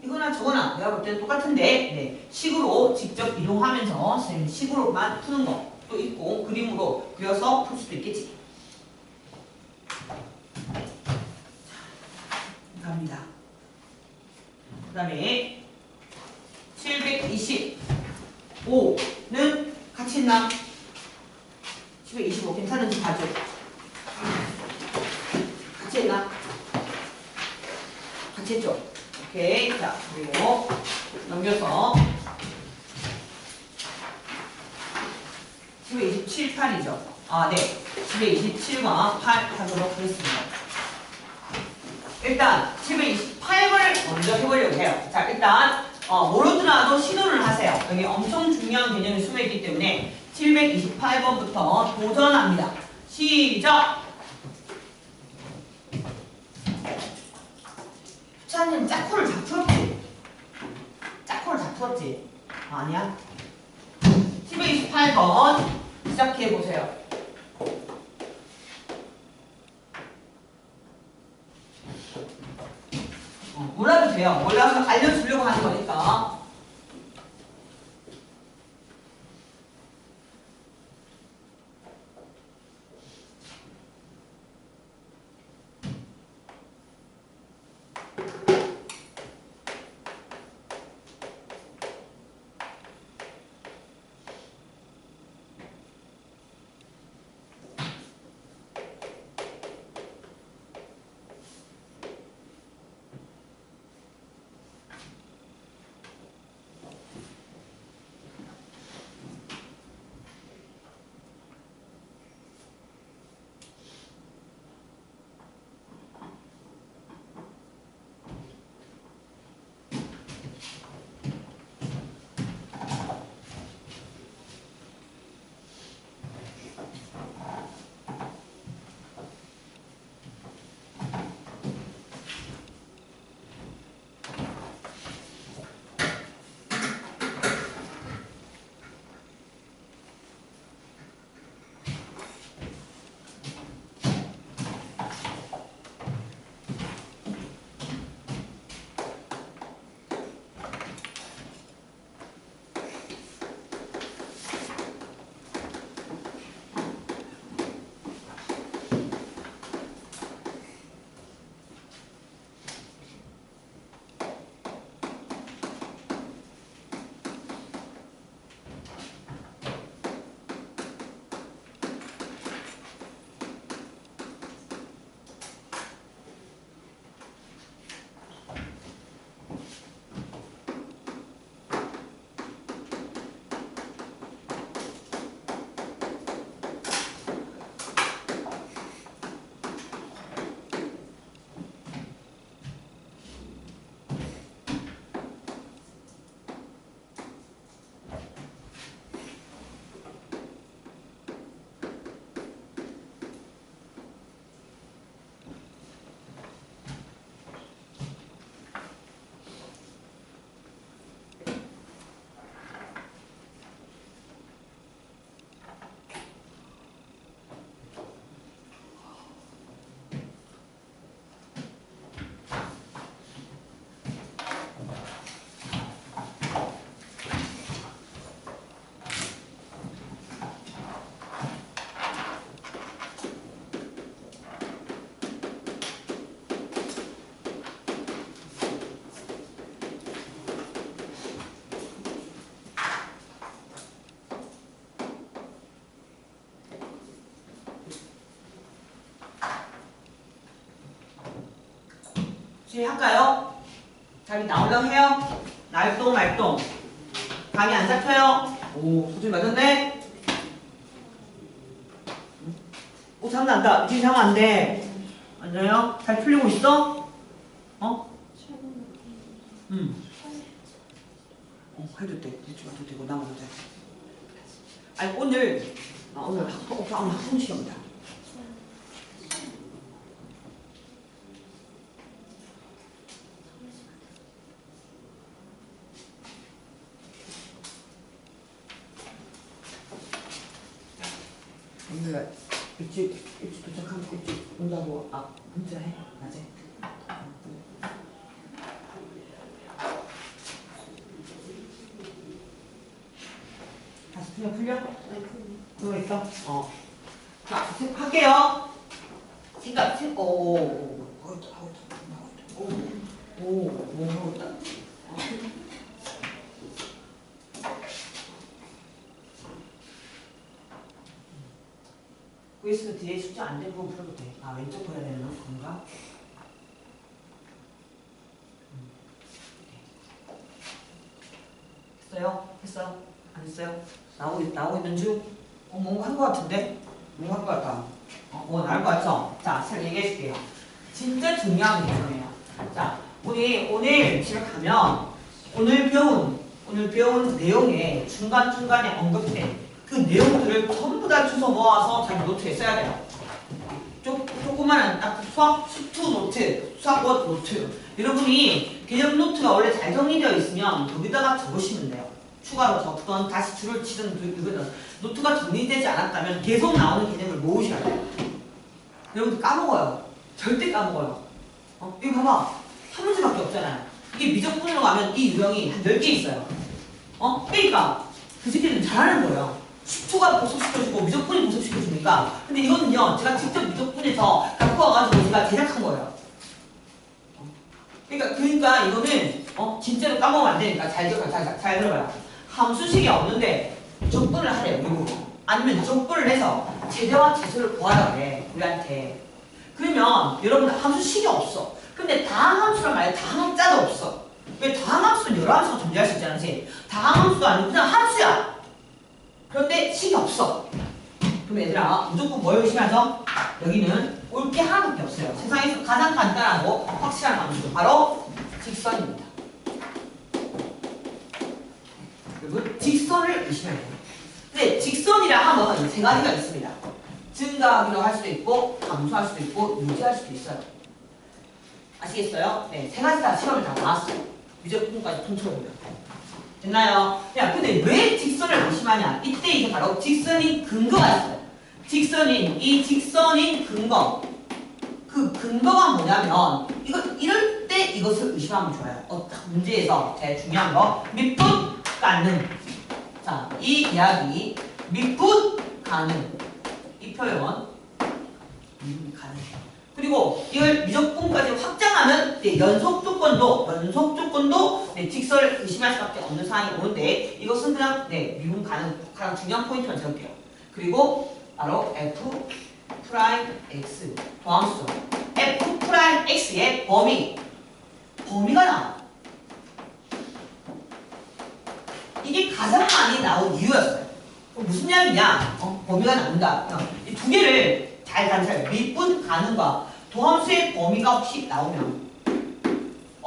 이거나 저거나 내가 볼 때는 똑같은데 네, 식으로 직접 이동하면서 선생님 식으로만 푸는 것도 있고 그림으로 그려서 풀 수도 있겠지. 갑니다. 그 다음에 725는 같이 있나? 725 괜찮은지 봐줘. 같이 했나? 같이 했죠? 오케이. 자, 그리고 넘겨서 727, 8이죠. 아, 네. 727과 8 하도록 하겠습니다. 일단 728을 먼저 해보려고 해요. 자, 일단 모르더라도 시도를 하세요. 여기 엄청 중요한 개념이 숨어있기 때문에 728번부터 도전합니다. 시작! 수찬님 짜코를 다 풀었지? 짜코를 다 풀었지? 아니야? 728번 시작해보세요. 몰라도 돼요. 몰라서 알려주려고 하는 거니까. 할까요? 답이 나오려고 해요? 날동 말동. 감이 안 잡혀요? 오, 소중히 맞았네? 오, 장난다. 지금 자면 안 돼. 맞아요? 잘 풀리고 있어? 어? 해도 돼. 해도 되고, 나가도 돼. 아니, 오늘 학종 시험이다. 오늘 일찍 도착하면 일찍 온다고 문자해 낮에. 다시 풀려? 그거 있어? 자, 할게요. 생각, quiz 뒤에 숙제 안 된 부분 풀어도 돼. 왼쪽 보야 되는 건가? 했어요? 했어? 안 했어요? 나오고 있는 중? 뭔가 한 거 같은데? 뭔가 한 거 같다. 나올 거 같죠? 자, 잘 얘기해 줄게요. 진짜 중요한 게 이거예요. 자, 오늘 집에 가면 오늘 배운 내용에 중간중간에 언급된 그 내용들을 전부 다 주워 모아서 자기 노트에 써야 돼요. 조그만한 수학투 노트, 수학원 노트. 여러분이 개념 노트가 원래 잘 정리되어 있으면 거기다가 적으시면 돼요. 추가로 적던 다시 줄을 치든 이거든. 노트가 정리되지 않았다면 계속 나오는 개념을 모으셔야 돼요. 여러분들 까먹어요. 절대 까먹어요. 이거 봐봐. 한 문제밖에 없잖아요. 이게 미적분으로 가면 이 유형이 한 10개 있어요. 그러니까 그 새끼는 잘하는 거예요. 식초가 보습시켜주고 미적분이 보습시켜주니까. 근데 이거는요, 제가 직접 미적분에서 갖고 와가지고 제가 제작한 거예요. 그러니까 이거는 진짜로 까먹으면 안 되니까 잘 들어봐요. 함수식이 없는데 적분을 하래요. 이거. 아니면 적분을 해서 제대와 제수를 구하라고 해. 우리한테. 그러면 여러분 함수식이 없어. 근데 다항함수란 말이야. 다항자도 없어. 왜 다항함수는 여러 함수가 존재할 수 있잖아. 다항함수도 아니고 그냥 함수야. 그런데 식이 없어. 그럼 얘들아 무조건 뭘 의심하죠? 여기는 올 게 하나밖에 없어요. 세상에서 가장 간단하고 확실한 함수 바로 직선입니다. 여러분 직선을 의심해야 돼요. 근데 직선이라 하면 세 가지가 있습니다. 증가하기로 할 수도 있고 감소할 수도 있고 유지할 수도 있어요. 아시겠어요? 네, 세 가지 다 시험을 다 나왔어요. 미적분까지 통틀어보면. 됐나요? 야, 근데 왜 직선을 의심하냐? 이때 이제 바로 직선인 근거가 있어요. 이 직선인 근거. 그 근거가 뭐냐면, 이럴 때 이것을 의심하면 좋아요. 문제에서 제일 중요한 거. 밑분 가능. 자, 이 이야기. 밑분 가능. 이 표현. 밑분 가능. 그리고 이걸 미적분까지 확장하면 연속 조건도 직선을 의심할 수밖에 없는 상황이 오는데 이것은 그냥 미분 가능 중요한 포인트만 적을게요. 그리고 바로 f 프라임 x 도함수 f 프라임 x의 범위가 나와. 이게 가장 많이 나온 이유였어요. 무슨 이야기냐? 범위가 나온다. 이 두 개를 잘 단사해요. 밑분 가능과 도함수의 범위가 혹시 나오면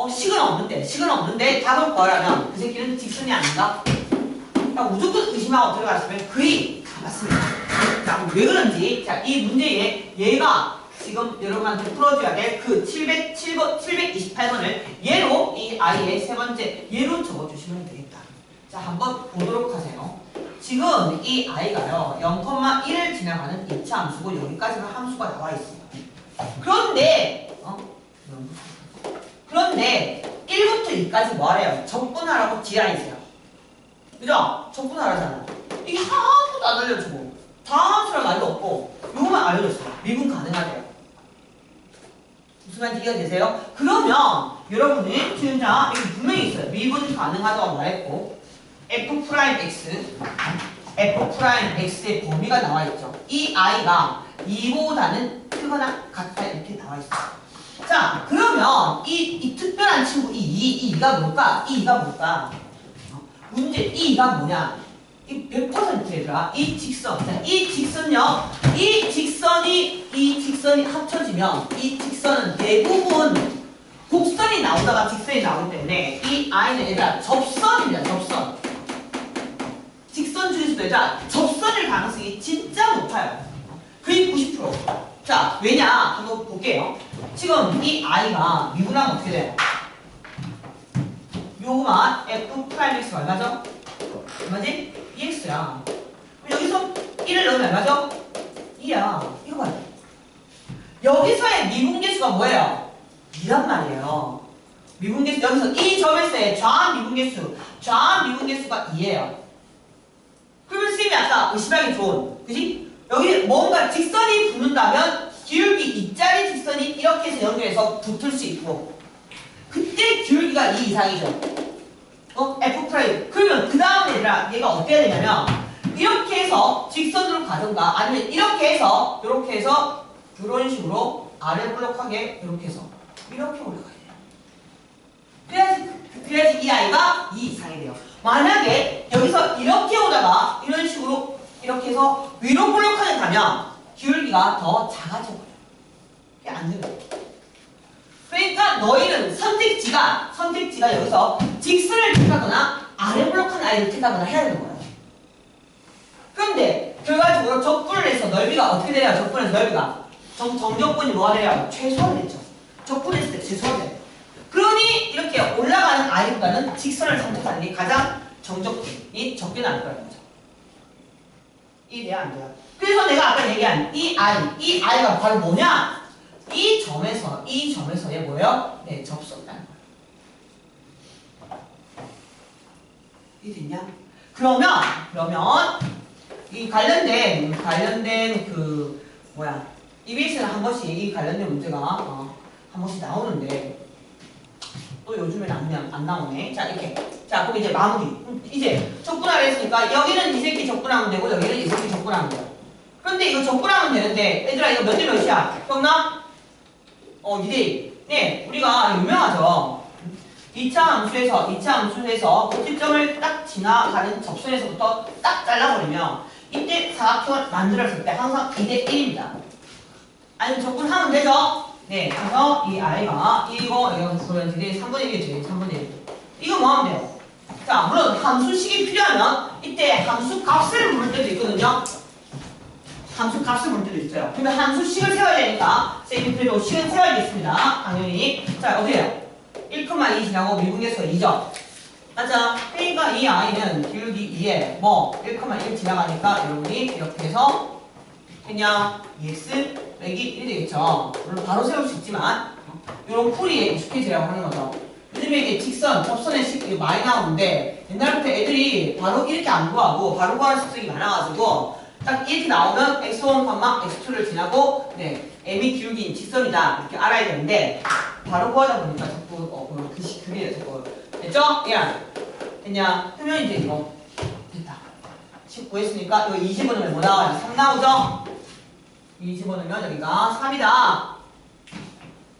식은 없는데 답을 구하라면 그 새끼는 직선이 아닌가? 그러니까 무조건 의심하고 들어갔으면 거의 다 맞습니다. 자, 왜 그런지 이 문제에 얘가 지금 여러분한테 풀어줘야 될 그 728번을 얘로 이 아이의 세 번째 얘로 적어주시면 되겠다. 자, 한번 보도록 하세요. 지금 이 아이가요 0,1을 지나가는 2차 함수고 여기까지는 함수가 나와 있어요. 그런데 1부터 2까지 뭐하래요? 적분하라고 지라이세요. 그죠? 적분하라잖아. 이게 하나도 안 알려주고 다함수란 말도 없고 요거만 알려줬어요. 미분 가능하대요. 무슨 말인지 이해되세요? 그러면 여러분은 지금 여기 분명히 있어요. 미분 가능하다고 말했고 f 프라임 x의 범위가 나와 있죠. 이 아이가 2보다는 크거나 같다 이렇게 나와 있어요. 자, 그러면 이 특별한 친구, 이 2가 뭘까? 이 2가 뭘까? 문제, 이 2가 뭐냐? 이 100% 얘들아. 이 직선. 자, 이 직선요. 이 직선이 합쳐지면 이 직선은 대부분 곡선이 나오다가 직선이 나오기 때문에 이 i는 얘들아 접선입니다. 접선. 직선 중에서도 얘들아 접선일 가능성이 진짜 높아요. 거의 90%. 자, 왜냐? 한번 볼게요. 지금 이 i가 미분하면 어떻게 돼요? 요거만 f'(x가) 얼마죠? 얼마지? 2x야. 여기서 1을 넣으면 얼마죠? 2야. 이거 봐요. 여기서의 미분계수가 뭐예요? 2란 말이에요. 미분계수, 여기서 이 점에서의 좌한 미분계수가 2예요. 그러면 쌤이 아까 의심하기 좋은, 그지? 여기 뭔가 직선이 붙는다면 기울기 2짜리 직선이 이렇게 해서 연결해서 붙을 수 있고, 그때 기울기가 2 이상이죠. F'. 그러면 그 다음 얘가 어떻게 해야 되냐면, 이렇게 해서 직선으로 가든가, 아니면 이렇게 해서 이런 식으로 아래 볼록하게 이렇게 해서 이렇게 올라가야 돼요. 그래야지 이 아이가 2 이상이 돼요. 만약에 여기서 이렇게 오다가 이런 식으로 이렇게 해서 위로 볼록하게 가면 기울기가 더 작아져 버려요. 이게 안 돼요. 그러니까 너희는 선택지가 여기서 직선을 택하거나 아래 볼록한 아이를 택하거나 해야 되는 거예요. 그런데 결과적으로 적분을 해서 넓이가 어떻게 돼요? 적분해서 넓이가 정적분이 뭐가 돼요? 최소화되죠. 적분했을 때 최소화돼요. 그러니 이렇게 올라가는 아이보다는 직선을 선택하는 게 가장 정적분이 적게 나올 거라는 거죠. 이해돼야 안 돼요? 그래서 내가 아까 얘기한 이 아이가 바로 뭐냐? 이 점에서의 뭐예요? 네, 접선이라는 거예요. 이해됐냐? 그러면 이 관련된 그 EBS는 한 번씩 이 관련된 문제가 한 번씩 나오는데 또 요즘에는 안 나오네. 자, 이렇게. 자, 그럼 이제 마무리. 이제 적분하라 했으니까 여기는 이 새끼 적분하면 되고 여기는 이 새끼 적분하면 돼요. 그런데 이거 적분하면 되는데 얘들아 이거 몇 대 몇이야? 기억나? 2대1. 네, 우리가 유명하죠. 2차 함수에서 고집점을 딱 지나가는 접선에서부터 딱 잘라버리면 이때 사각형을 만들었을 때 항상 2대1입니다. 아니면 적분하면 되죠? 네, 그래서 이 i가 이거 그러면 3분의 1이지. 3분의 1. 이거 뭐 하면 돼요? 자, 물론 함수식이 필요하면 이때 함수 값을 부를 때도 있거든요. 함수 값을 볼 때도 있어요. 그러면 함수식을 세워야 되니까 쌤이 그래도 식은 세워야겠습니다. 당연히. 자, 어떻게 해요? 1,2 지나고 미분계수가 2죠. 맞아. 그러니까 이 i는 기울기 2에 1,1 지나가니까 여러분이 이렇게 해서 그냥 2x 빼기 1이 되겠죠. 물론 바로 세울 수 있지만 이런 풀이에 익숙해져야 하는 거죠. 요즘에 이게 직선, 접선의 식이 많이 나오는데 옛날부터 애들이 바로 이렇게 안 구하고 바로 구하는 습성이 많아가지고 딱 이렇게 나오면 x1, x2를 지나고 m이 기울기인 직선이다 이렇게 알아야 되는데 바로 구하다 보니까 자꾸 그게 자꾸 됐죠? 됐냐? 그러면 이제 이거 됐다. 19 했으니까 이거 2 집어넣으면 뭐 나와요? 3 나오죠? 2 집어넣으면 여기가 3이다.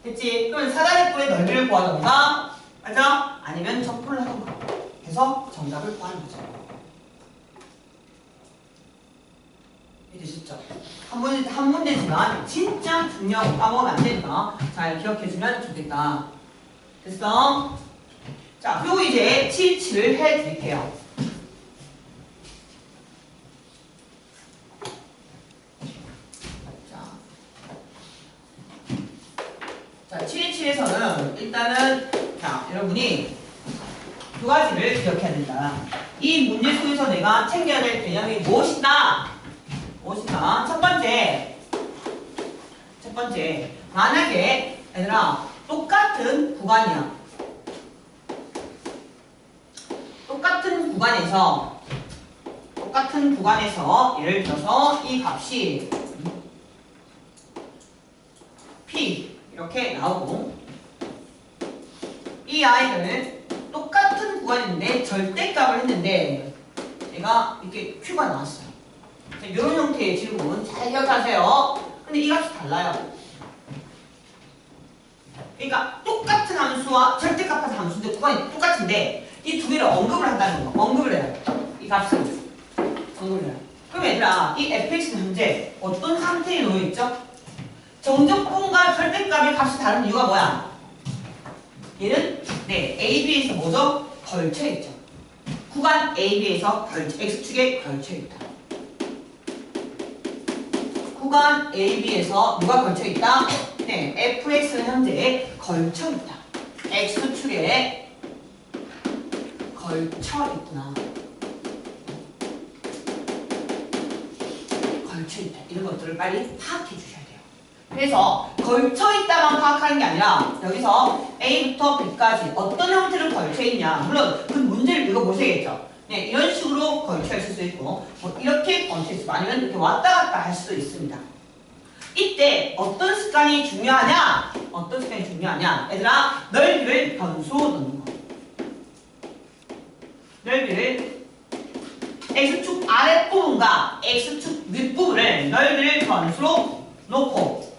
됐지? 그러면 사다리꼴의 넓이를 구하던가 맞죠? 아니면 적분을 하던가 해서 정답을 구하는 거죠. 이해되셨죠? 한 문제지만 진짜 중요하고 까먹으면 안 되니까 잘 기억해주면 좋겠다. 됐어? 자, 그리고 이제 7을 해드릴게요. 자, 727에서는 일단은 자, 여러분이 두 가지를 기억해야 된다. 이 문제 속에서 내가 챙겨야 될 개념이 무엇이다? 첫 번째, 만약에 얘들아 똑같은 구간에서 예를 들어서 이 값이 p 이렇게 나오고 이 아이들은 똑같은 구간인데 절대값을 했는데 얘가 이렇게 q가 나왔어요. 자, 이런 형태의 질문 잘 기억하세요. 근데 이 값이 달라요. 그러니까 똑같은 함수와 절대값한 함수인데 구간이 똑같은데 이 두 개를 언급을 한다는 거. 언급을 해요. 이 값을 언급을 해요. 그럼 얘들아 이 fx는 현재 어떤 상태에 놓여있죠? 정적분과 절대값의 값이 다른 이유가 뭐야? 얘는 A, B에서 뭐죠? 걸쳐있죠. 구간 A, B에서 X축에 걸쳐있다. 구간 A, B에서 누가 걸쳐있다? fx는 현재 걸쳐있다. X축에 걸쳐있구나. 걸쳐있다. 이런 것들을 빨리 파악해 주셔야 돼요. 그래서 걸쳐있다만 파악하는 게 아니라 여기서 A부터 B까지 어떤 형태로 걸쳐있냐. 물론 그 문제를 읽어보셔야겠죠. 이런 식으로 걸쳐있을 수도 있고 뭐 이렇게 걸쳐있을 수도 아니면 이렇게 왔다 갔다 할 수도 있습니다. 이때 어떤 습관이 중요하냐? 어떤 습관이 중요하냐? 얘들아 넓이를 변수로 넣는 거. 넓이를 X축 아랫부분과 X축 윗부분을 넓이를 변수로 놓고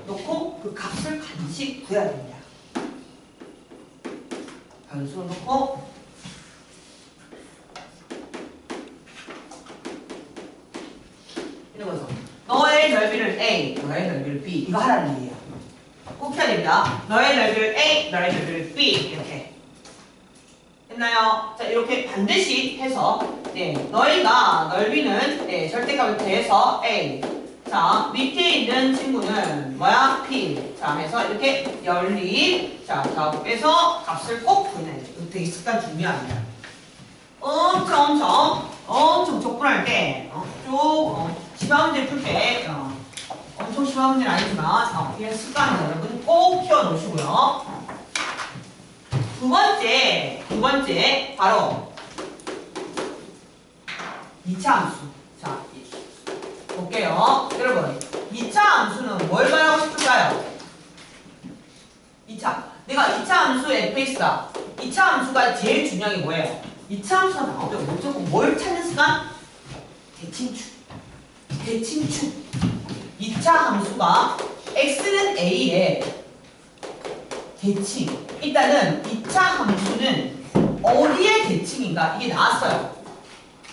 놓고 그 값을 반드시 구해야 됩니다. 변수로 놓고 이런 거죠. 너의 넓이를 A, 너의 넓이를 B 이거 하라는 얘기예요. 꼭 해야 됩니다. 너의 넓이를 A, 너의 넓이를 B 이렇게 했나요? 자 이렇게 반드시 해서 너희가 넓이는 절대값을 대해서 A 자 밑에 있는 친구는 뭐야? P 자 해서 이렇게 연립 자 그래서 값을 꼭 구해야 돼요. 이거 되게 습관 중요합니다. 엄청 적분할 때 심화 문제 풀 때 엄청 심화 문제는 아니지만 이런 습관을 여러분 꼭 키워 놓으시고요. 두 번째 바로 2차 함수. 자 볼게요. 여러분 2차 함수는 뭘 말하고 싶을까요? 2차 내가 2차 함수 fx다. 2차 함수가 제일 중요한 게 뭐예요? 2차 함수가 나오면 무조건 뭘 찾는 습관? 대칭축 2차 함수가 x는 a의 대칭 일단은 2차 함수는 어디에 대칭인가 이게 나왔어요.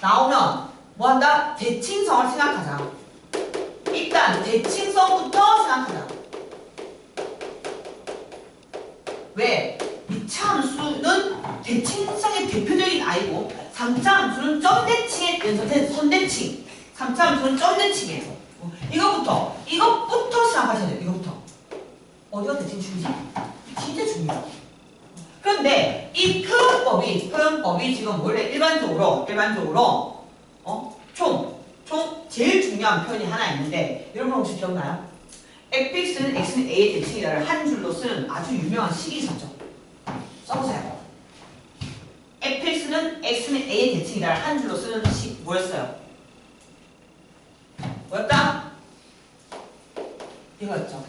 나오면 뭐한다? 대칭성을 생각하자. 일단 대칭성부터 생각하자. 왜? 2차 함수는 대칭성의 대표적인 아이고 3차 함수는 점대칭에 선대칭 3차 함수는 점대칭이에요. 이것부터 생각하셔야 돼요. 이것부터 어디가 대칭축이지? 진짜 중요해요. 그런데 이 표현법이 지금 원래 일반적으로 총 제일 중요한 표현이 하나 있는데 여러분 혹시 기억나요? fx는 x는 a의 대칭이다를 한 줄로 쓰는 아주 유명한 식이 있었죠. 써보세요. fx는 x는 a의 대칭이다를 한 줄로 쓰는 식 뭐였어요? 뭐였다? 이거였죠.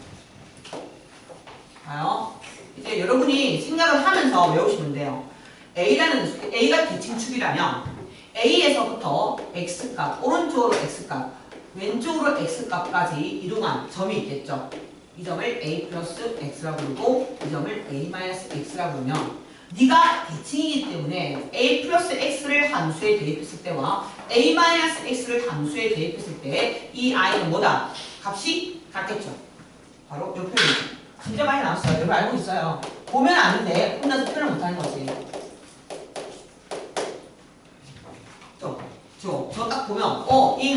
봐요. 이제 여러분이 생각을 하면서 외우시면 돼요. A가 대칭축이라면 A에서부터 X값, 오른쪽으로 X값, 왼쪽으로 X값까지 이동한 점이 있겠죠. 이 점을 A 플러스 X라고 부르고 이 점을 A 마이너스 X라고 부르면 네가 대칭이기 때문에 A 플러스 X를 함수에 대입했을 때와 A 마이너스 X를 함수에 대입했을 때 이 I는 뭐다? 값이 같겠죠. 바로 이 표현이죠. 진짜 많이 나왔어요. 여러분 알고 있어요. 보면 아는데 혼자서 표현을 못하는 거지. 저 딱 보면 이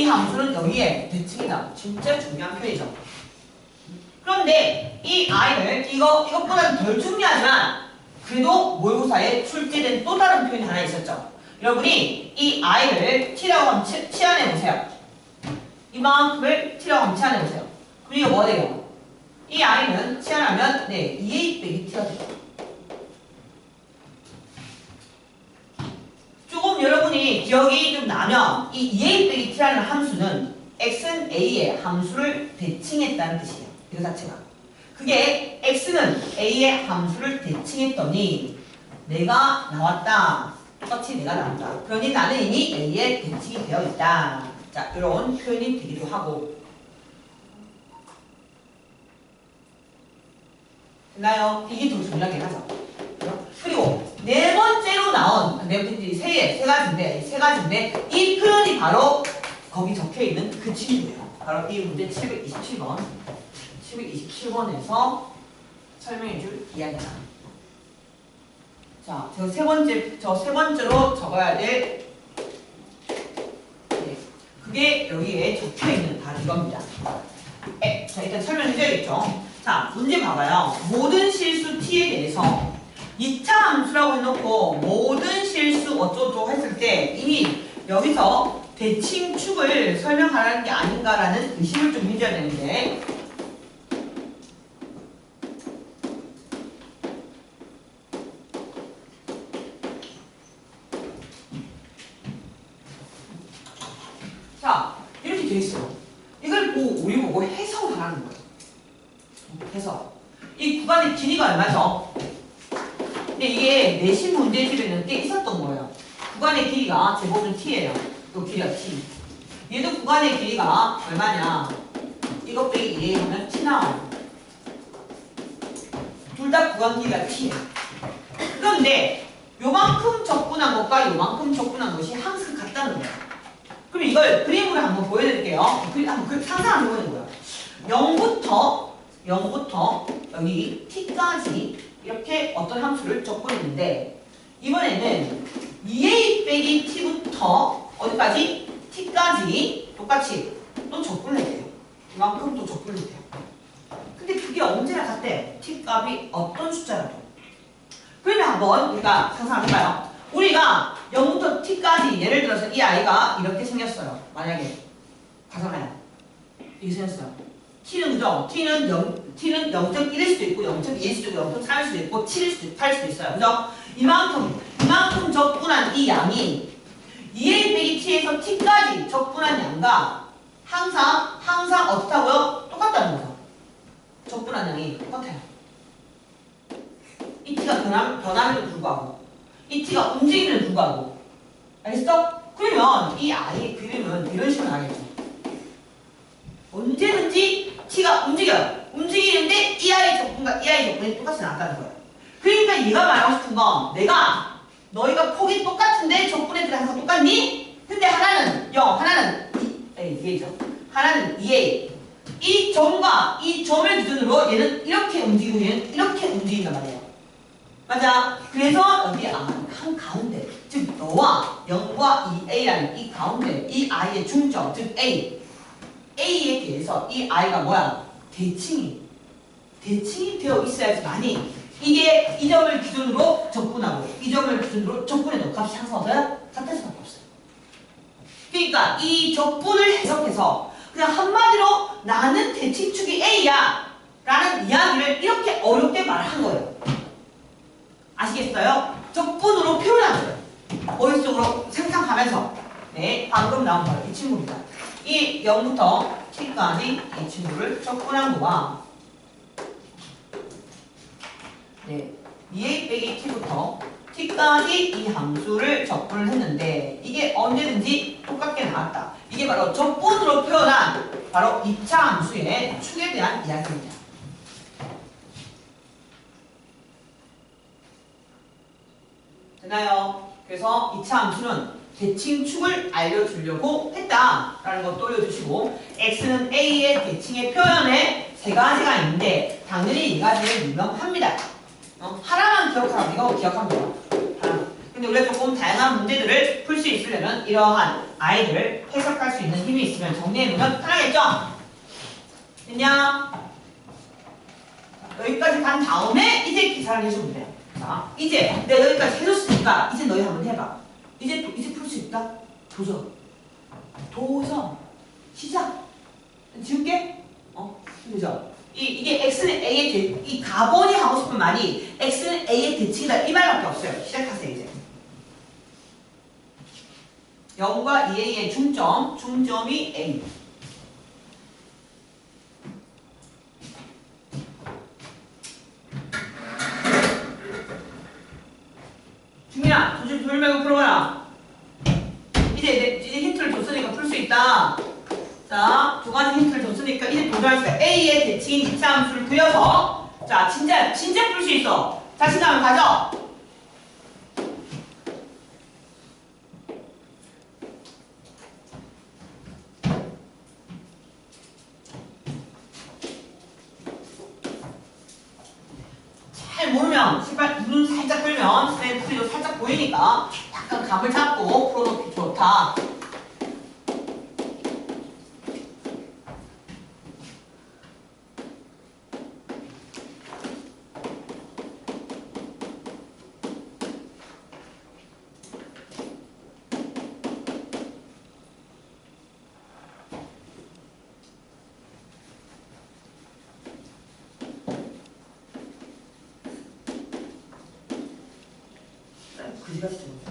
함수는 여기에 대칭이다. 진짜 중요한 표현이죠. 그런데 이 I를 이것보다는 덜 중요하지만 그래도 모의고사에 출제된 또 다른 표현이 하나 있었죠. 여러분이 이 I를 T라고 하면 치환해보세요. 이만큼을 T라고 하면 치환해보세요. 그리고 뭐가 돼요? 이 I는 치환하면 2A 빼기 T가 돼요. 조금 여러분이 기억이 좀 나면 이 2A 빼기 T라는 함수는 X는 A의 함수를 대칭했다는 뜻이에요. 이거 자체가. 그게 X는 A의 함수를 대칭했더니 내가 나왔다. 똑같이 내가 나온다. 그러니 나는 이미 A의 대칭이 되어 있다. 자, 이런 표현이 되기도 하고 됐나요? 이게 더 중요하긴 하죠. 그리고 네 번째로 나온 네 번째 세 가지인데 이 표현이 바로 거기 적혀 있는 그 친구예요. 바로 이 문제 727번에서 설명해 줄 이야기다. 자, 저 세 번째로 적어야 될 그게 여기에 적혀 있는 바로 이겁니다. 자, 일단 설명해 줘야겠죠. 자, 문제 봐봐요. 모든 실수 t에 대해서 2차 함수라고 해놓고 모든 실수 어쩌고 했을 때 이미 여기서 대칭축을 설명하라는 게 아닌가라는 의심을 좀 해줘야 되는데, 자, 이렇게 돼 있어요. 이걸 보고 우리 보고 해석을 하는 거예요. 해석. 이 구간의 길이가 얼마죠? 근데 이게 내신 문제집에는 꽤 있었던 거예요. 구간의 길이가 제곱은 t예요. 또 길이가 t. 얘도 구간의 길이가 얼마냐? 이것 빼기 2 하면 t 나와요. 둘 다 구간 길이가 t예요. 그런데 요만큼 접근한 것과 요만큼 접근한 것이 항상 같다는 거예요. 그럼 이걸 그림으로 한번 보여드릴게요. 한번 상상을 해보는 거예요. 0부터 여기 t까지 이렇게 어떤 함수를 접근했는데, 이번에는 2a 빼기 t부터 어디까지? t까지 똑같이 또 접근을 해요. 이만큼 또 접근을 해요. 근데 그게 언제나 같대요. t 값이 어떤 숫자라도. 그러면 한번 우리가 상상을 해봐요. 우리가 0부터 t까지 예를 들어서 이 아이가 이렇게 생겼어요. 만약에 가잖아요. 이렇게 생겼어요. t는 그죠? t는 0.1일 수도 있고 0.2일 수도 있고 0.3일 수도 있고 7일 수도 있고 8일 수도 있어요. 그죠? 이만큼 접근한 이 양이 2a 빼기 t에서 t까지 접근한 양과 항상 어떻다고요? 똑같다는 거죠. 접근한 양이 똑같아요. 이 t가 변함에도 불구하고 이 t가 움직임에도 불구하고. 알겠어? 그러면 이 아이의 그림은 이런 식으로 나겠죠. 언제든지 t가 움직여요. 움직이는데 이 아이의 접근과 이 아이의 접근이 똑같이 나왔다는 거예요. 그러니까 얘가 말하고 싶은 건 너희가 폭이 똑같은데 접근애들이 항상 똑같니? 근데 하나는 0, 하나는 2a죠. 하나는 2a. 이 점과 이 점을 기준으로 얘는 이렇게 움직이고 얘는 이렇게 움직인단 말이에요. 맞아. 그래서 여기 한 가운데, 즉 너와 0과 2a라는 이 가운데 이 아이의 중점, 즉 a에 대해서 이 아이가 뭐야? 대칭이 되어 있어야지만이 이게 이 점을 기준으로 접근하고 이 점을 기준으로 접근해도 값이 항상 어때요? 같을 수밖에 없어요. 그러니까 이 접근을 해석해서 그냥 한마디로 나는 대칭축이 A야 라는 이야기를 이렇게 어렵게 말한 거예요. 아시겠어요? 접근으로 표현한 거예요. 머릿속으로 상상하면서. 네, 방금 나온 바로 이 친구입니다. 이 0부터 t까지 이 친구를 접근한 거와 2a 빼기 t부터 t까지 이 함수를 접근을 했는데 이게 언제든지 똑같게 나왔다. 이게 바로 접근으로 표현한 바로 2차 함수의 축에 대한 이야기입니다. 되나요? 그래서 2차 함수는 대칭축을 알려주려고 했다라는 것도 올려주시고, x는 a의 대칭의 표현에 세 가지가 있는데 당연히 이 가지는 유명합니다. 하나만 기억하라고 이거 기억하면 돼요. 하나만. 근데 우리가 조금 다양한 문제들을 풀 수 있으려면 이러한 아이들 해석할 수 있는 힘이 있으면 정리해보면 편하겠죠? 됐냐? 여기까지 간 다음에 이제 기사를 해주면 돼요. 자, 이제 내가 여기까지 해줬으니까 이제 너희 한번 해봐. 이제 풀 수 있다? 도전. 시작. 지울게. 그죠? 이게 x는 a의 이 가본이 하고 싶은 말이 x는 a의 대칭이다 이 말밖에 없어요. 시작하세요 이제. 0과 2a의 중점이 a. 중이야, 조심 말고 풀어봐라. 이제 힌트를 줬으니까 풀 수 있다. 자, 두 가지 힌트를 줬으니까 이제 도전할 수 있다. A의 대칭인 2차 함수를 그려서 자, 자, 진짜 풀 수 있어. 자신감을 가져. 잘 모르면, 제발 눈 살짝 끌면 선생님 풀이도 살짝 보이니까 약간 감을 잡고 풀어놓기 좋다. 그지같이 좀.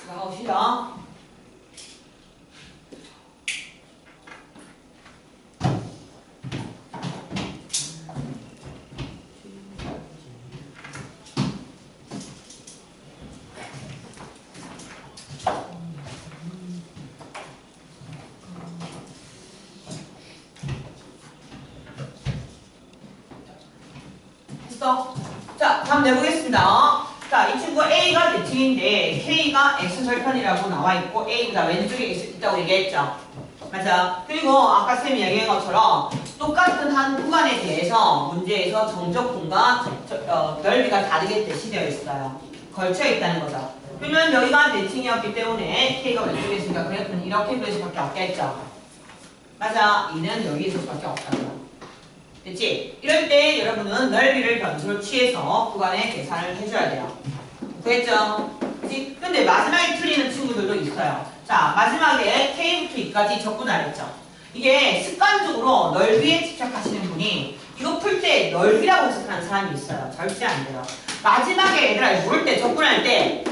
나옵시다. 됐어? 자, 다음 내보겠습니다. 자, 이 친구 A가 대칭인데 K가 X절편이라고 나와있고 A보다 왼쪽에 있다고 얘기했죠. 맞아. 그리고 아까 쌤이 얘기한 것처럼 똑같은 한 구간에 대해서 문제에서 정적분과 넓이가 다르게 대시되어 있어요. 걸쳐 있다는 거죠. 그러면 여기가 대칭이었기 때문에 K가 왼쪽에 있으니까 그래프는 이렇게 그릴 수밖에 없겠죠. 맞아. 이는 여기 있을 수밖에 없다고요. 됐지? 이럴 때 여러분은 넓이를 변수로 취해서 구간의 계산을 해줘야 돼요. 됐죠? 그치? 근데 마지막에 틀리는 친구들도 있어요. 자, 마지막에 K부터 E까지 적분 안 했죠? 이게 습관적으로 넓이에 집착하시는 분이 이거 풀 때 넓이라고 생각하는 사람이 있어요. 절대 안 돼요. 마지막에 얘들아 모를 때 적분할 때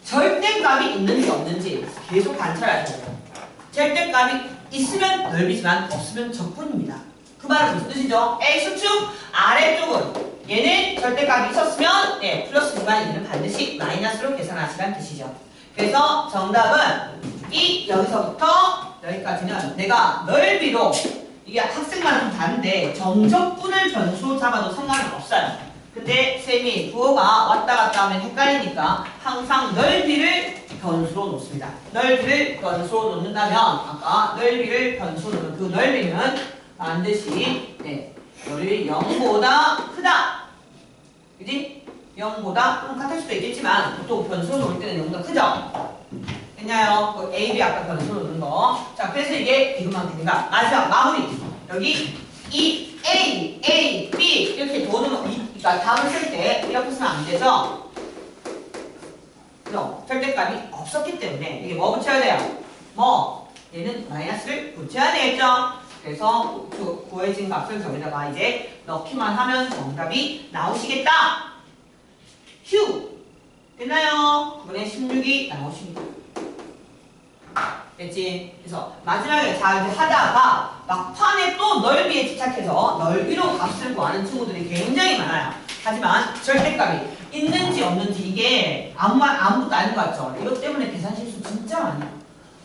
절대값이 있는지 없는지 계속 관찰하셔야 돼요. 절대값이 있으면 넓이지만 없으면 적분입니다. 그 말은 무슨 뜻이죠? X축 아래쪽은 얘는 절대값이 있었으면 플러스지만 얘는 반드시 마이너스로 계산하시라는 뜻이죠. 그래서 정답은 이 여기서부터 여기까지는 내가 넓이로 이게 학생마다 좀 다른데 정적분을 변수로 잡아도 상관은 없어요. 근데 쌤이 부호가 왔다 갔다 하면 헷갈리니까 항상 넓이를 변수로 놓습니다. 넓이를 변수로 놓는다면 아까 넓이를 변수로 놓는 그 넓이는 반드시 열이 0보다 크다. 그지? 0보다 좀 같을 수도 있겠지만 보통 변수로 놓을 때는 0보다 크죠? 됐나요? 그 A, B 아까 변수로 놓는 거. 자, 그래서 이게 이것만 되니까 마지막 마무리. 여기 이 A, B 이렇게 도는 거, 그러니까 답을 쓸 때 이렇게 쓰면 안 되죠? 그죠? 절대값이 없었기 때문에 이게 뭐 붙여야 돼요? 뭐 얘는 마이너스를 붙여야 되겠죠? 그래서 구해진 값을 저기다가 이제 넣기만 하면 정답이 나오시겠다. 휴! 됐나요? 9분의 16이 나오십니다. 됐지? 그래서 마지막에 자 이제 하다가 막판에 또 넓이에 집착해서 넓이로 값을 구하는 친구들이 굉장히 많아요. 하지만 절대값이 있는지 없는지 이게 아무것도 아닌 것 같죠? 이것 때문에 계산 실수 진짜 많아요.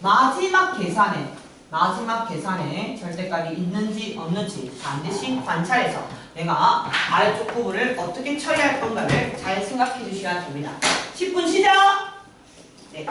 마지막 계산에 절대값이 있는지 없는지 반드시 관찰해서 내가 아래쪽 부분을 어떻게 처리할 건가를 잘 생각해 주셔야 됩니다. 10분 시작! 네.